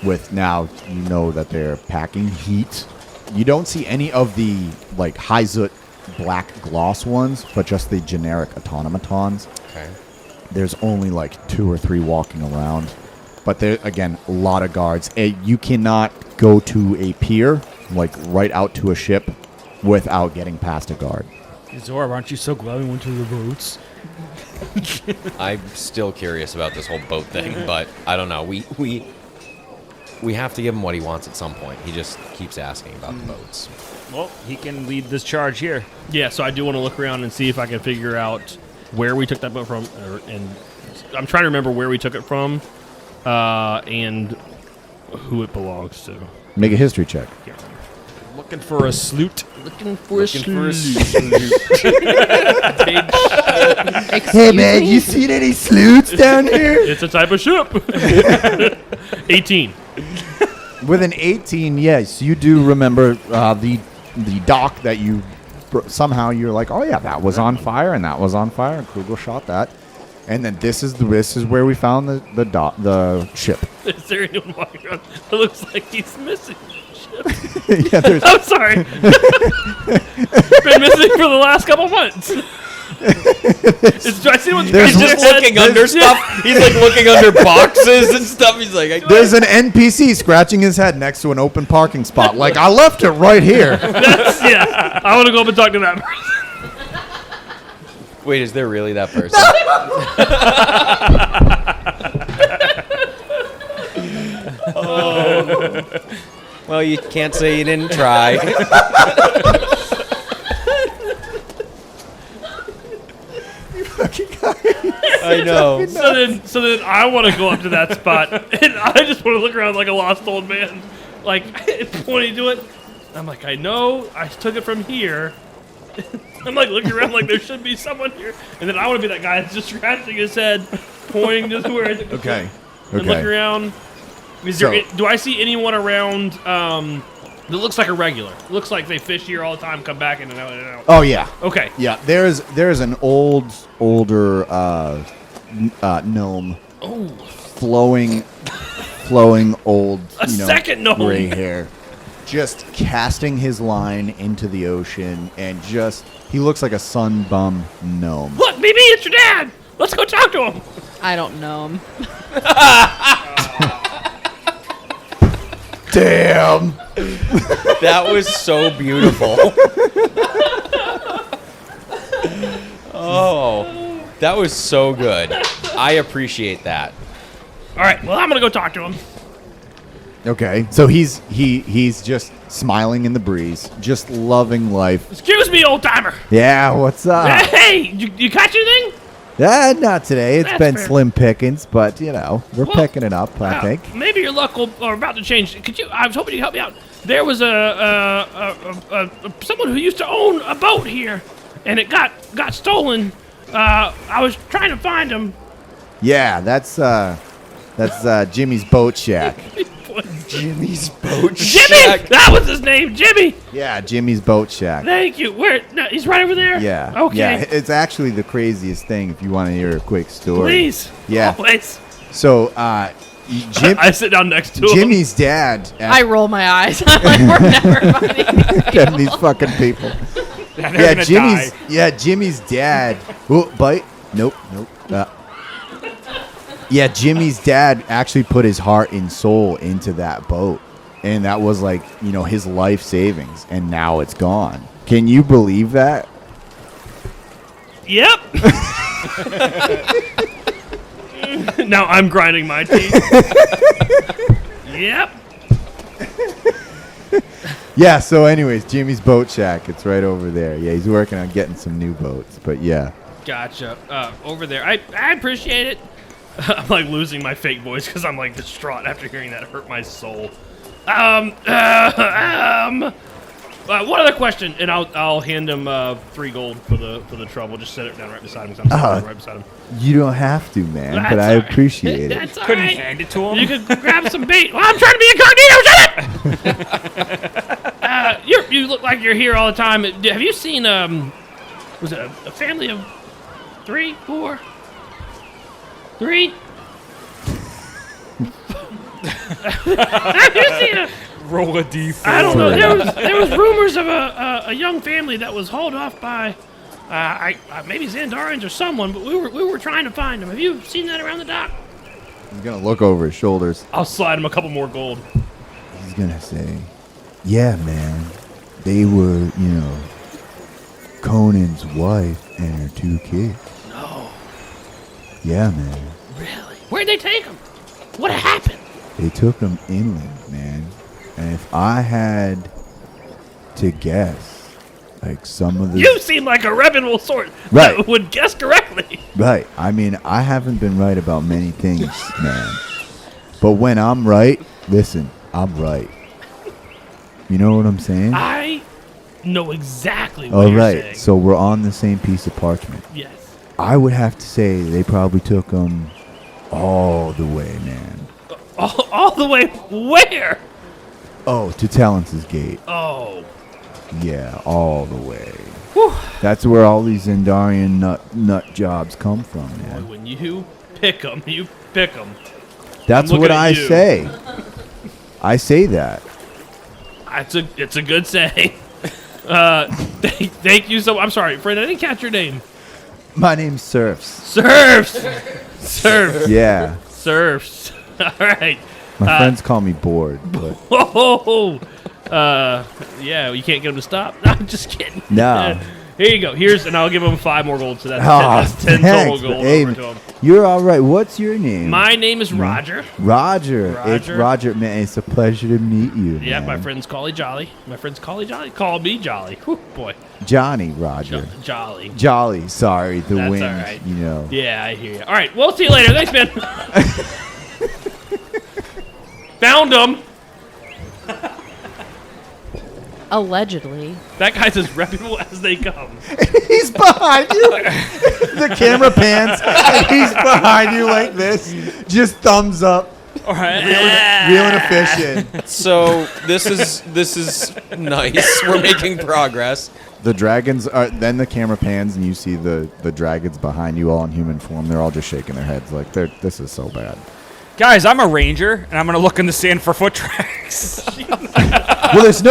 Speaker 1: with now, you know that they're packing heat. You don't see any of the like Hyzut black gloss ones, but just the generic automatons.
Speaker 2: Okay.
Speaker 1: There's only like 2 or 3 walking around. But there, again, a lot of guards. You cannot go to a pier, like right out to a ship, without getting past a guard.
Speaker 3: Zorb, aren't you so glad we went to the boats?
Speaker 2: I'm still curious about this whole boat thing, but I don't know. We have to give him what he wants at some point. He just keeps asking about the boats.
Speaker 3: Well, he can lead this charge here.
Speaker 4: Yeah, so I do want to look around and see if I can figure out where we took that boat from, and I'm trying to remember where we took it from, and who it belongs to.
Speaker 1: Make a history check.
Speaker 3: Looking for a sloot.
Speaker 4: Looking for a
Speaker 1: Hey man, you seen any sleuths down here?
Speaker 4: It's a type of ship. 18.
Speaker 1: With an 18, yes, you do remember the dock that you somehow you're like, oh yeah, that was on fire and that was on fire, and Krugel shot that, and then this is where we found the ship.
Speaker 4: Is there anyone walking around? It looks like he's missing.
Speaker 1: Yeah, there's
Speaker 4: I'm sorry. Been missing for the last couple months. Do I see what's
Speaker 1: There's
Speaker 2: He's just looking under stuff. He's like looking under boxes and stuff. He's like,
Speaker 1: There's an NPC scratching his head next to an open parking spot. Like, I left it right here.
Speaker 4: Yeah, I want to go up and talk to that person.
Speaker 2: wait, is there really that person? Oh. Well, you can't say you didn't try. I know.
Speaker 4: So then I want to go up to that spot, and I just want to look around like a lost old man, like pointing to it. I'm like, I know I took it from here. I'm like looking around like there should be someone here, and then I want to be that guy that's just scratching his head, pointing to where I took it
Speaker 1: Okay.
Speaker 4: from, and looking around. Do I see anyone around that looks like a regular? Looks like they fish here all the time, come back in and out and out.
Speaker 1: Oh yeah.
Speaker 4: Okay.
Speaker 1: Yeah, there's an older gnome.
Speaker 4: Oh,
Speaker 1: Flowing old,
Speaker 4: A second gnome.
Speaker 1: gray hair, just casting his line into the ocean, and he looks like a sun-bum gnome.
Speaker 4: look, BB, it's your dad. Let's go talk to him.
Speaker 5: I don't know him.
Speaker 1: Damn.
Speaker 2: That was so beautiful. Oh, that was so good. I appreciate that.
Speaker 4: All right. Well, I'm gonna go talk to him.
Speaker 1: Okay, so he's just smiling in the breeze, just loving life.
Speaker 4: Excuse me, old timer.
Speaker 1: Yeah, what's up?
Speaker 4: Hey, you catch anything?
Speaker 1: Not today. It's
Speaker 4: That's
Speaker 1: been
Speaker 4: fair.
Speaker 1: slim pickings, but we're
Speaker 4: Well,
Speaker 1: picking it up. I
Speaker 4: Well,
Speaker 1: think.
Speaker 4: maybe your luck will are about to change. Could you? I was hoping you could help me out. There was someone who used to own a boat here, and it got stolen. I was trying to find him.
Speaker 1: Yeah, that's Jimmy's boat shack.
Speaker 2: Jimmy's boat
Speaker 4: Jimmy,
Speaker 2: shack.
Speaker 4: that was his name, Jimmy.
Speaker 1: Yeah, Jimmy's boat shack.
Speaker 4: Thank you. Where? No, he's right over there.
Speaker 1: Yeah.
Speaker 4: Okay.
Speaker 1: Yeah, it's actually the craziest thing. If you want to hear a quick story.
Speaker 4: Please.
Speaker 1: Yeah.
Speaker 4: Always.
Speaker 1: So,
Speaker 4: I sit down next to him.
Speaker 1: Jimmy's dad.
Speaker 5: I roll my eyes. I'm like, we're never finding
Speaker 1: Damn these fucking people.
Speaker 3: They're gonna die.
Speaker 1: Jimmy's dad. Oh, bite. Nope. Yeah, Jimmy's dad actually put his heart and soul into that boat. And that was like, his life savings. And now it's gone. Can you believe that?
Speaker 4: Yep. Now I'm grinding my teeth. Yep.
Speaker 1: Yeah, so anyways, Jimmy's boat shack. It's right over there. Yeah, he's working on getting some new boats. But yeah.
Speaker 4: Gotcha. Over there. I appreciate it. I'm like losing my fake voice because I'm like distraught after hearing that hurt my soul. One other question, and I'll hand him 3 gold for the trouble. Just set it down right beside him. 'Cause I'm sitting right beside him.
Speaker 1: You don't have to, man,
Speaker 4: That's
Speaker 1: but I
Speaker 4: all right.
Speaker 1: appreciate it.
Speaker 4: That's all
Speaker 3: Couldn't
Speaker 4: right.
Speaker 3: hand it to him.
Speaker 4: You could grab some bait. Well, I'm trying to be incognito. Shut up. You look like you're here all the time. Have you seen was it a family of 3, 4, 3? Have you seen a?
Speaker 3: Roll a d4.
Speaker 4: I don't know. There was rumors of a young family that was hauled off by maybe Xandarians or someone, but we were trying to find them. Have you seen that around the dock?
Speaker 1: He's going to look over his shoulders.
Speaker 4: I'll slide him a couple more gold.
Speaker 1: He's going to say, yeah, man, they were, Conan's wife and her 2 kids.
Speaker 4: No,
Speaker 1: Yeah, man.
Speaker 4: really? Where'd they take them? What happened?
Speaker 1: They took them inland, man. And if I had to guess, like some of the...
Speaker 4: You seem like a reputable sort
Speaker 1: Right.
Speaker 4: that would guess correctly.
Speaker 1: Right. I mean, I haven't been right about many things, man. But when I'm right, listen, I'm right. You know what I'm saying?
Speaker 4: I know exactly what
Speaker 1: All
Speaker 4: you're
Speaker 1: right.
Speaker 4: saying.
Speaker 1: So we're on the same piece of parchment.
Speaker 4: Yes.
Speaker 1: I would have to say they probably took them all the way, man.
Speaker 4: All the way where?
Speaker 1: Oh, to Talence's Gate.
Speaker 4: Oh.
Speaker 1: Yeah, all the way. That's where all these Zendarian nut jobs come from, man.
Speaker 4: When you pick them, you pick them.
Speaker 1: That's
Speaker 4: looking
Speaker 1: what
Speaker 4: at
Speaker 1: I
Speaker 4: you.
Speaker 1: say. I say that.
Speaker 4: It's a good saying. Thank you so. I'm sorry, friend. I didn't catch your name.
Speaker 1: My name's Surfs.
Speaker 4: Surfs. Surfs.
Speaker 1: Yeah.
Speaker 4: Surfs. All right.
Speaker 1: My friends call me Bored, but
Speaker 4: Whoa. Yeah, you can't get him to stop. No, I'm just kidding.
Speaker 1: No.
Speaker 4: Here you go. And I'll give him 5 more gold. So that's
Speaker 1: oh,
Speaker 4: 10
Speaker 1: thanks.
Speaker 4: total gold
Speaker 1: Hey,
Speaker 4: over to him.
Speaker 1: you're all right. What's your name?
Speaker 4: My name is Roger.
Speaker 1: Roger. It's
Speaker 4: Roger.
Speaker 1: Roger, man. It's a pleasure to meet you.
Speaker 4: Yeah,
Speaker 1: man.
Speaker 4: my friend's Collie Jolly. Call me Jolly. Whew, boy.
Speaker 1: Johnny Roger.
Speaker 4: Jolly.
Speaker 1: Jolly. Sorry, the
Speaker 4: That's
Speaker 1: wind.
Speaker 4: all right.
Speaker 1: You know.
Speaker 4: Yeah, I hear you. All right, we'll see you later. Thanks, man. Found him.
Speaker 5: Allegedly.
Speaker 4: That guy's as reputable as they come.
Speaker 1: He's behind you. The camera pans. And he's behind you like this. Just thumbs up.
Speaker 4: All right.
Speaker 1: Reeling a fish in.
Speaker 2: So this is nice. We're making progress.
Speaker 1: The dragons are. Then the camera pans and you see the dragons behind you all in human form. They're all just shaking their heads like this is so bad.
Speaker 3: Guys, I'm a ranger, and I'm gonna look in the sand for foot tracks.
Speaker 1: Well, there's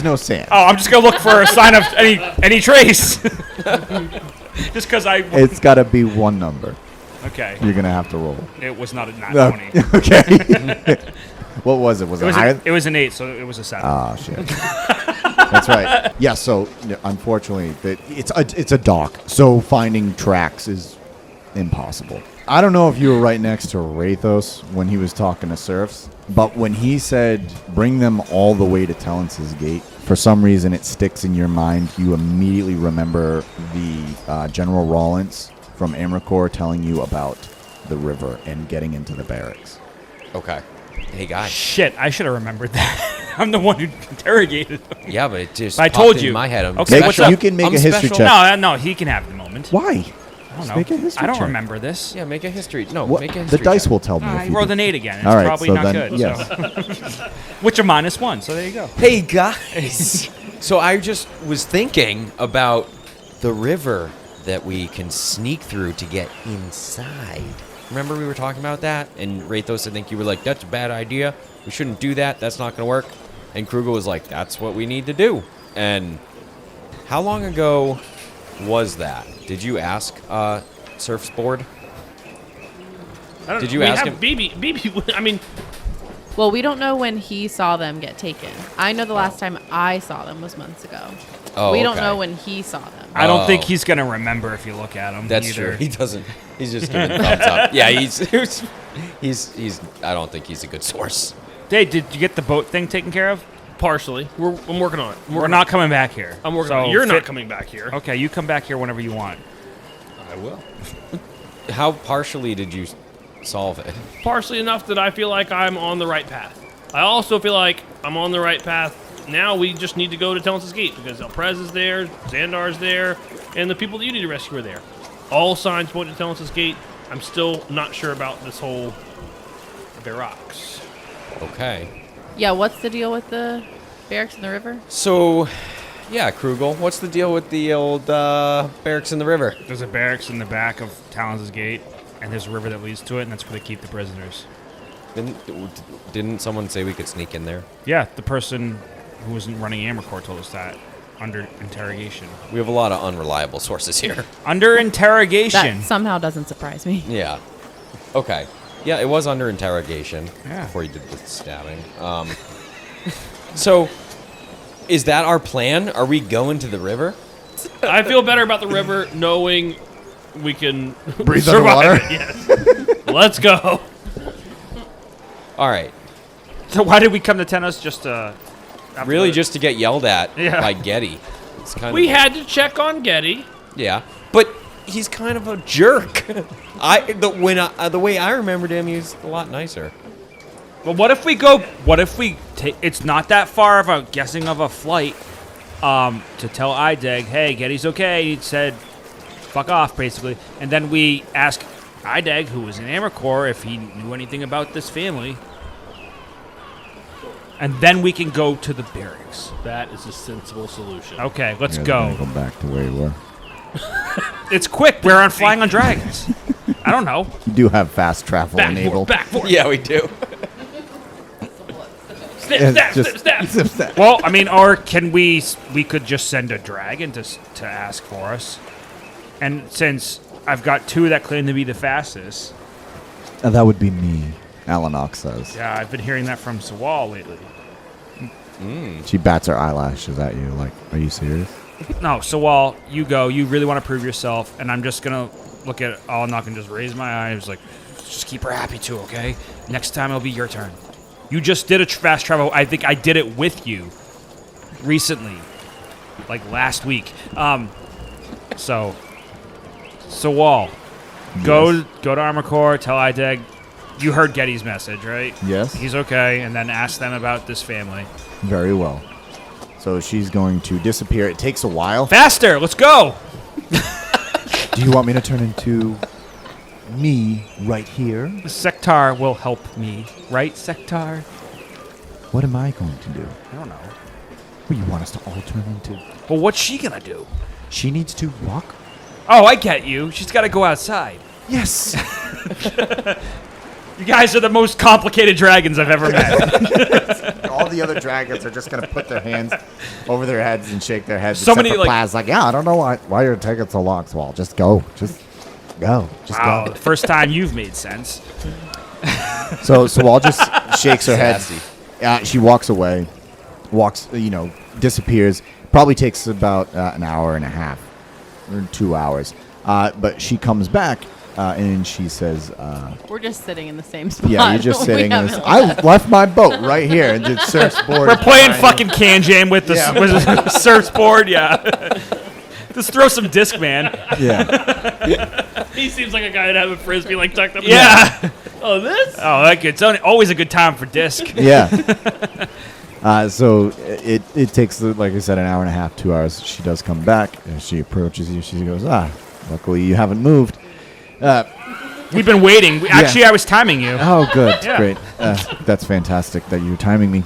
Speaker 1: no sand.
Speaker 3: Oh, I'm just gonna look for a sign of any trace. Just because I.
Speaker 1: It's got to be one number.
Speaker 3: Okay.
Speaker 1: You're gonna have to roll.
Speaker 3: It was not a nat 20.
Speaker 1: Okay. What was it? Was it higher?
Speaker 3: It was an 8, so it was a 7.
Speaker 1: Ah, shit. That's right. Yeah. So unfortunately, it's a dock. So finding tracks is impossible. I don't know if you were right next to Rathos when he was talking to serfs, but when he said bring them all the way to Tellence's Gate, for some reason it sticks in your mind. You immediately remember the General Rawlins from Amricor telling you about the river and getting into the barracks.
Speaker 2: Okay. Hey, guys.
Speaker 3: Shit, I should have remembered that. I'm the one who interrogated him.
Speaker 2: Yeah, but it just
Speaker 3: I
Speaker 2: popped
Speaker 3: told
Speaker 2: in
Speaker 3: you.
Speaker 2: my head. I'm
Speaker 3: Okay,
Speaker 2: special.
Speaker 3: what's up?
Speaker 1: You can make
Speaker 2: I'm
Speaker 1: a history
Speaker 2: special.
Speaker 1: check.
Speaker 3: No, he can have the moment.
Speaker 1: Why?
Speaker 3: I don't
Speaker 1: Just
Speaker 3: know.
Speaker 1: make a history
Speaker 3: I don't
Speaker 1: check.
Speaker 3: remember this.
Speaker 2: Yeah, make a history. No,
Speaker 1: What?
Speaker 2: make a
Speaker 1: The
Speaker 2: history
Speaker 1: dice
Speaker 2: check.
Speaker 1: will tell me.
Speaker 3: I
Speaker 1: if you
Speaker 3: rolled
Speaker 1: do.
Speaker 3: an 8 again. It's
Speaker 1: All right,
Speaker 3: probably
Speaker 1: so
Speaker 3: not
Speaker 1: then,
Speaker 3: good.
Speaker 1: yes.
Speaker 3: So. Which are -1, so there you go.
Speaker 2: Hey, guys. So I just was thinking about the river that we can sneak through to get inside. Remember we were talking about that? And Rathos, I think you were like, that's a bad idea. We shouldn't do that. That's not going to work. And Krugel was like, that's what we need to do. And how long ago was that? Did you ask Surf's board?
Speaker 4: I don't
Speaker 2: Did
Speaker 4: know.
Speaker 2: you
Speaker 4: We
Speaker 2: ask
Speaker 4: have
Speaker 2: him?
Speaker 4: BB, I mean,
Speaker 5: Well, we don't know when he saw them get taken. I know the last time I saw them was months ago.
Speaker 2: Oh,
Speaker 5: we don't
Speaker 2: okay.
Speaker 5: know when he saw them.
Speaker 3: I don't think
Speaker 2: Oh.
Speaker 3: he's going to remember if you look at him.
Speaker 2: That's
Speaker 3: either.
Speaker 2: true. He doesn't. He's just giving thumbs up. Yeah, he's. I don't think he's a good source.
Speaker 3: Hey, did you get the boat thing taken care of?
Speaker 4: partially. I'm working on it.
Speaker 3: We're not coming back here.
Speaker 4: I'm working
Speaker 3: So
Speaker 4: on it. You're not
Speaker 3: fit-
Speaker 4: coming back here.
Speaker 3: Okay, you come back here whenever you want.
Speaker 2: I will. How partially did you solve it?
Speaker 4: Partially enough that I feel like I'm on the right path. I also feel like I'm on the right path. Now we just need to go to Tellence's Gate because El Prez is there, Xandar's there, and the people that you need to rescue are there. All signs point to Tellence's Gate. I'm still not sure about this whole barracks.
Speaker 2: Okay.
Speaker 5: Yeah, what's the deal with the barracks in the river?
Speaker 2: So, yeah, Krugel, what's the deal with the old barracks in the river?
Speaker 3: There's a barracks in the back of Talons' Gate, and there's a river that leads to it, and that's where they keep the prisoners.
Speaker 2: Didn't someone say we could sneak in there?
Speaker 3: Yeah, the person who wasn't running Amricor told us that. Under interrogation.
Speaker 2: We have a lot of unreliable sources here.
Speaker 3: Under interrogation.
Speaker 5: That somehow doesn't surprise me.
Speaker 2: Yeah. Okay. Yeah, it was under interrogation
Speaker 3: Yeah.
Speaker 2: before you did the stabbing. So, is that our plan? Are we going to the river?
Speaker 4: I feel better about the river knowing we can
Speaker 1: Breathe
Speaker 4: survive
Speaker 1: underwater?
Speaker 4: it, yes. Let's go.
Speaker 2: All right.
Speaker 3: So why did we come to Tenos? Just after
Speaker 2: Really,
Speaker 3: the-
Speaker 2: just to get yelled at
Speaker 3: Yeah.
Speaker 2: by Getty. It's kind
Speaker 4: We
Speaker 2: of
Speaker 4: had to check on Getty.
Speaker 2: yeah, but he's kind of a jerk. The way I remembered him, he was a lot nicer.
Speaker 3: Well, what if we go? What if we take? It's not that far of a guessing of a flight. To tell Ideg, hey, Getty's okay. He said, "Fuck off," basically, and then we ask Ideg, who was in Amricor, if he knew anything about this family, and then we can go to the barracks.
Speaker 4: That is a sensible solution.
Speaker 3: Okay, let's
Speaker 1: Yeah,
Speaker 3: go.
Speaker 1: Go back to where you were.
Speaker 3: It's quick. We're on flying on dragons. I don't know.
Speaker 1: You do have fast travel
Speaker 4: Back
Speaker 1: enabled.
Speaker 4: forth, back forth.
Speaker 2: Yeah, we do.
Speaker 4: Snap,
Speaker 1: Yeah,
Speaker 4: snap,
Speaker 1: just-
Speaker 4: snap, snap.
Speaker 1: snap.
Speaker 3: Well, I mean, or can we? We could just send a dragon to ask for us. And since I've got two that claim to be the fastest,
Speaker 1: That would be me, Alanok says.
Speaker 3: yeah, I've been hearing that from Sawal lately.
Speaker 1: She bats her eyelashes at you like, are you serious?
Speaker 3: No, Sawal, you go. You really want to prove yourself, and I'm just gonna look at Alnok and just raise my eyes, like, just keep her happy too, okay? Next time it'll be your turn. You just did a fast travel. I think I did it with you recently, like last week. So Sawal, go to Armorcore, tell Ideg. You heard Getty's message, right?
Speaker 1: Yes.
Speaker 3: He's okay, and then ask them about this family.
Speaker 1: Very well. So she's going to disappear. It takes a while.
Speaker 3: Faster, let's go.
Speaker 1: Do you want me to turn into me right here?
Speaker 3: Sektar will help me, right, Sektar?
Speaker 1: What am I going to do?
Speaker 3: I don't know.
Speaker 1: What, you want us to all turn into?
Speaker 3: Well, what's she gonna do?
Speaker 1: She needs to walk?
Speaker 3: Oh, I get you. She's got to go outside.
Speaker 1: Yes.
Speaker 3: You guys are the most complicated dragons I've ever met.
Speaker 1: All the other dragons are just going to put their hands over their heads and shake their heads.
Speaker 3: Somebody,
Speaker 1: except for
Speaker 3: like-
Speaker 1: Plaz, like, yeah, I don't know why you're taking so long, Swall. Just go. Just go. Just
Speaker 3: Wow,
Speaker 1: go.
Speaker 3: the first time you've made sense.
Speaker 1: So Swall just shakes her head.
Speaker 2: Sassy.
Speaker 1: She walks away, disappears. Probably takes about an hour and a half or 2 hours. But she comes back, and she says,
Speaker 5: We're just sitting in the same spot.
Speaker 1: "Yeah, you're just
Speaker 5: We
Speaker 1: sitting." In this.
Speaker 5: haven't
Speaker 1: I
Speaker 5: left.
Speaker 1: left my boat right here and did surfboard.
Speaker 3: We're playing fucking Can Jam with the
Speaker 1: Yeah.
Speaker 3: with the surfboard. Yeah. Just throw some disc, man.
Speaker 1: Yeah,
Speaker 4: He seems like a guy that'd have a frisbee like tucked up. in
Speaker 3: Yeah.
Speaker 4: Oh, this?
Speaker 3: Oh, it's always a good time for disc.
Speaker 1: yeah. So it takes, like I said, an hour and a half, 2 hours. She does come back. And she approaches you. She goes, luckily you haven't moved.
Speaker 3: We've been waiting. Actually, I was timing you.
Speaker 1: Oh, good.
Speaker 3: Yeah.
Speaker 1: Great. That's fantastic that you're timing me.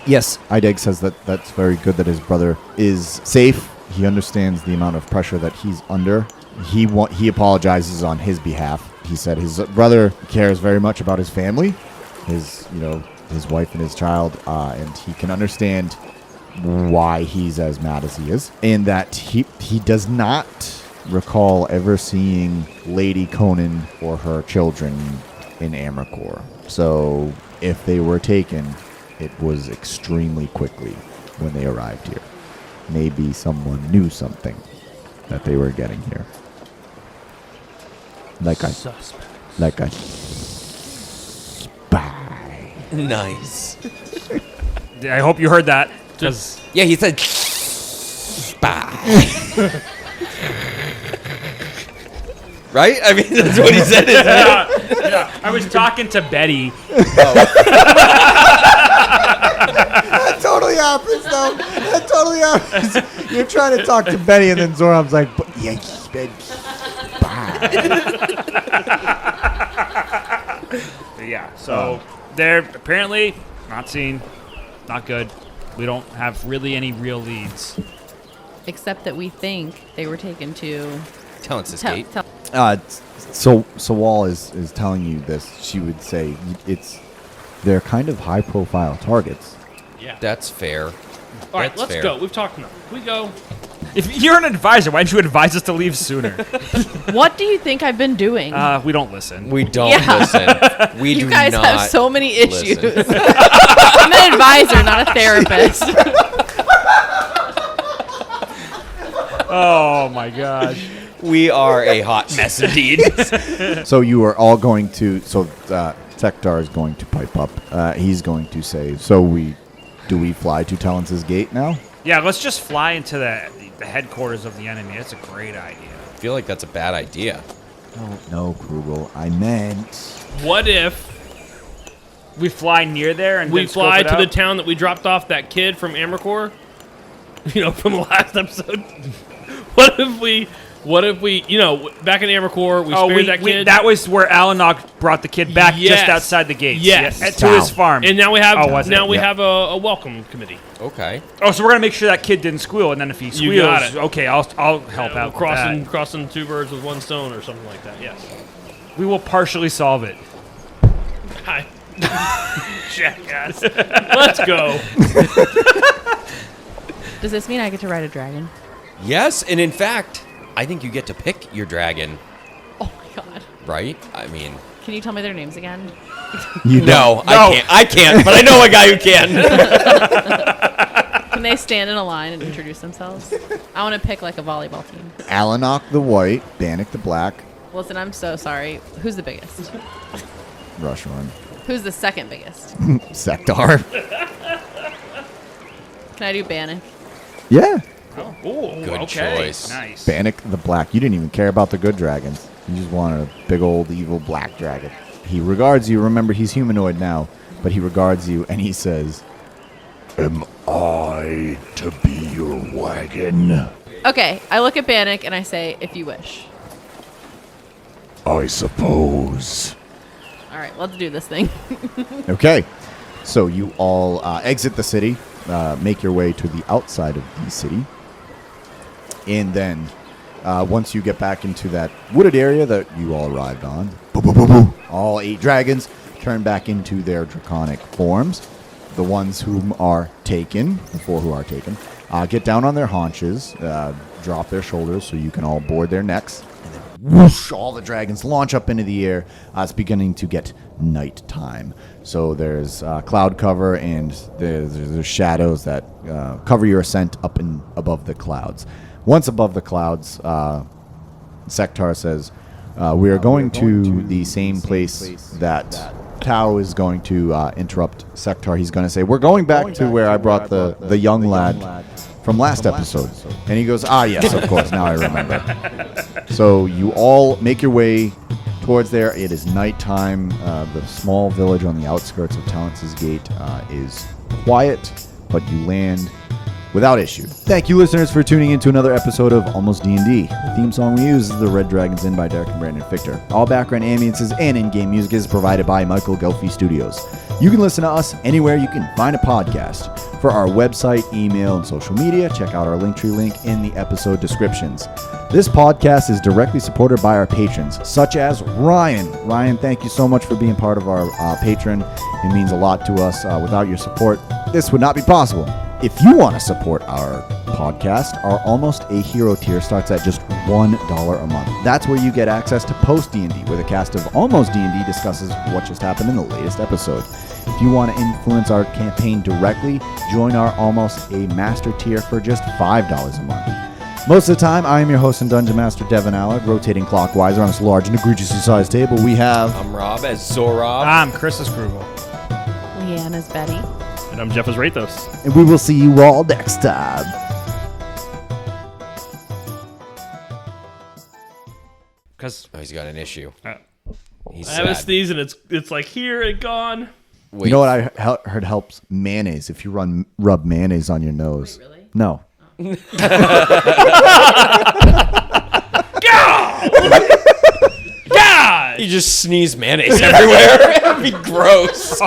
Speaker 1: Yes, Ideg says that that's very good that his brother is safe. He understands the amount of pressure that he's under. He apologizes on his behalf. He said his brother cares very much about his family, his wife and his child, and he can understand why he's as mad as he is, and that he does not recall ever seeing Lady Conan or her children in Amarcore. So if they were taken, it was extremely quickly when they arrived here. Maybe someone knew something that they were getting here. Like a spy.
Speaker 2: Nice.
Speaker 3: I hope you heard that. 'Cause
Speaker 2: Yeah, he said spy. Right? I mean, that's what he said, isn't it?
Speaker 3: yeah, I was talking to Betty.
Speaker 1: That totally happens, though. That totally happens. You're trying to talk to Betty, and then Zoram's like, "But yeah, Betty, spy."
Speaker 3: Yeah, so they're apparently not seen, not good. We don't have really any real leads.
Speaker 5: Except that we think they were taken to.
Speaker 2: Talent's
Speaker 5: Tell,
Speaker 2: Gate.
Speaker 5: tell,
Speaker 1: So Wall is telling you this. She would say they're kind of high profile targets.
Speaker 4: Yeah.
Speaker 2: That's fair.
Speaker 4: All right,
Speaker 2: That's
Speaker 4: let's
Speaker 2: fair.
Speaker 4: go. We've talked enough. We go.
Speaker 3: If you're an advisor, why didn't you advise us to leave sooner?
Speaker 5: what do you think I've been doing?
Speaker 3: We don't listen.
Speaker 2: We don't
Speaker 5: Yeah.
Speaker 2: listen. We
Speaker 5: you
Speaker 2: do
Speaker 5: guys
Speaker 2: not
Speaker 5: have so many issues.
Speaker 2: listen.
Speaker 5: I'm an advisor, not a therapist.
Speaker 3: Oh my gosh.
Speaker 2: We are a hot mess indeed.
Speaker 1: So you are all going to. So Tektar is going to pipe up. He's going to say, "So do we fly to Talence's Gate now?"
Speaker 3: Yeah, let's just fly into the headquarters of the enemy. That's a great idea.
Speaker 2: I feel like that's a bad idea.
Speaker 1: No, Krugel. I meant.
Speaker 4: What if
Speaker 3: We fly near there and
Speaker 4: we
Speaker 3: then scope
Speaker 4: fly
Speaker 3: it
Speaker 4: to the
Speaker 3: out?
Speaker 4: town that we dropped off that kid from Amarcore? You know, from the last episode. What if we, back in Amarcore, we spared that kid?
Speaker 3: that was where Alanok brought the kid back
Speaker 4: Yes.
Speaker 3: just outside the gates.
Speaker 4: Yes.
Speaker 3: Yeah, to his farm.
Speaker 4: and now we have
Speaker 3: Oh, was it?
Speaker 4: we
Speaker 1: Yeah.
Speaker 4: have a welcome committee.
Speaker 2: Okay.
Speaker 3: Oh, so we're gonna make sure that kid didn't squeal, and then if he squeals,
Speaker 4: You got it.
Speaker 3: okay, I'll help out. with that.
Speaker 4: Crossing two birds with one stone or something like that. Yes.
Speaker 3: We will partially solve it.
Speaker 4: Hi. Jackass. Let's go.
Speaker 5: Does this mean I get to ride a dragon?
Speaker 2: Yes, and in fact, I think you get to pick your dragon,
Speaker 5: Oh my god.
Speaker 2: right? I mean,
Speaker 5: Can you tell me their names again?
Speaker 2: no, I can't, but I know a guy who can.
Speaker 5: Can they stand in a line and introduce themselves? I want to pick like a volleyball team.
Speaker 1: Alanok the white, Bannock the black,
Speaker 5: Listen, I'm so sorry. Who's the biggest?
Speaker 1: Rushorn,
Speaker 5: Who's the second biggest?
Speaker 1: Sektar.
Speaker 5: Can I do Bannock?
Speaker 1: Yeah,
Speaker 3: Ooh,
Speaker 2: Good
Speaker 3: okay.
Speaker 2: choice.
Speaker 3: Nice.
Speaker 1: Bannock the black. You didn't even care about the good dragons. You just wanted a big old evil black dragon. He regards you. Remember, he's humanoid now, but he regards you and he says,
Speaker 6: Am I to be your wagon?
Speaker 5: Okay, I look at Bannock and I say, if you wish.
Speaker 6: I suppose.
Speaker 5: All right, let's do this thing.
Speaker 1: Okay. So you all exit the city, make your way to the outside of the city. And then once you get back into that wooded area that you all arrived on, all 8 dragons turn back into their draconic forms. The ones whom are taken, the 4 who are taken, get down on their haunches, drop their shoulders so you can all board their necks. And then whoosh, all the dragons launch up into the air. It's beginning to get nighttime. So there's cloud cover and there's shadows that cover your ascent up and above the clouds. Once above the clouds, Sektar says, We are going to the same place that Tao is going to interrupt Sektar. He's going to say, we're going back to where I brought the young lad from last episode. And he goes, yes, of course, now I remember. So you all make your way towards there. It is nighttime. The small village on the outskirts of Talence's Gate is quiet, but you land without issue. Thank you, listeners, for tuning in to another episode of Almost D&D. The theme song we use is The Red Dragon's Inn by Derek and Brandon Fichter. All background ambiences and in-game music is provided by Michael Gelfi Studios. You can listen to us anywhere you can find a podcast. For our website, email, and social media, check out our Linktree link in the episode descriptions. This podcast is directly supported by our patrons, such as Ryan. Ryan, thank you so much for being part of our patron. It means a lot to us. Without your support, this would not be possible. If you want to support our podcast, our Almost a Hero tier starts at just $1 a month. That's where you get access to Post D&D, where the cast of Almost D&D discusses what just happened in the latest episode. If you want to influence our campaign directly, join our Almost a Master tier for just $5 a month. Most of the time, I am your host and Dungeon Master, Devin Allard. Rotating clockwise around this large and egregiously sized table, we have...
Speaker 2: I'm Rob as Zorob.
Speaker 3: I'm Chris Krugel.
Speaker 5: Leanna's Betty.
Speaker 4: And I'm Jeff as Rathos.
Speaker 1: And we will see you all next time.
Speaker 3: Because
Speaker 2: Oh, he's got an issue. He's
Speaker 4: I have a
Speaker 2: sad.
Speaker 4: sneeze and it's like here and gone.
Speaker 2: Wait,
Speaker 1: You know what I heard helps? Mayonnaise. If you rub mayonnaise on your nose.
Speaker 5: Wait, really?
Speaker 1: No.
Speaker 4: God!
Speaker 2: You just sneeze mayonnaise everywhere. It'd be gross.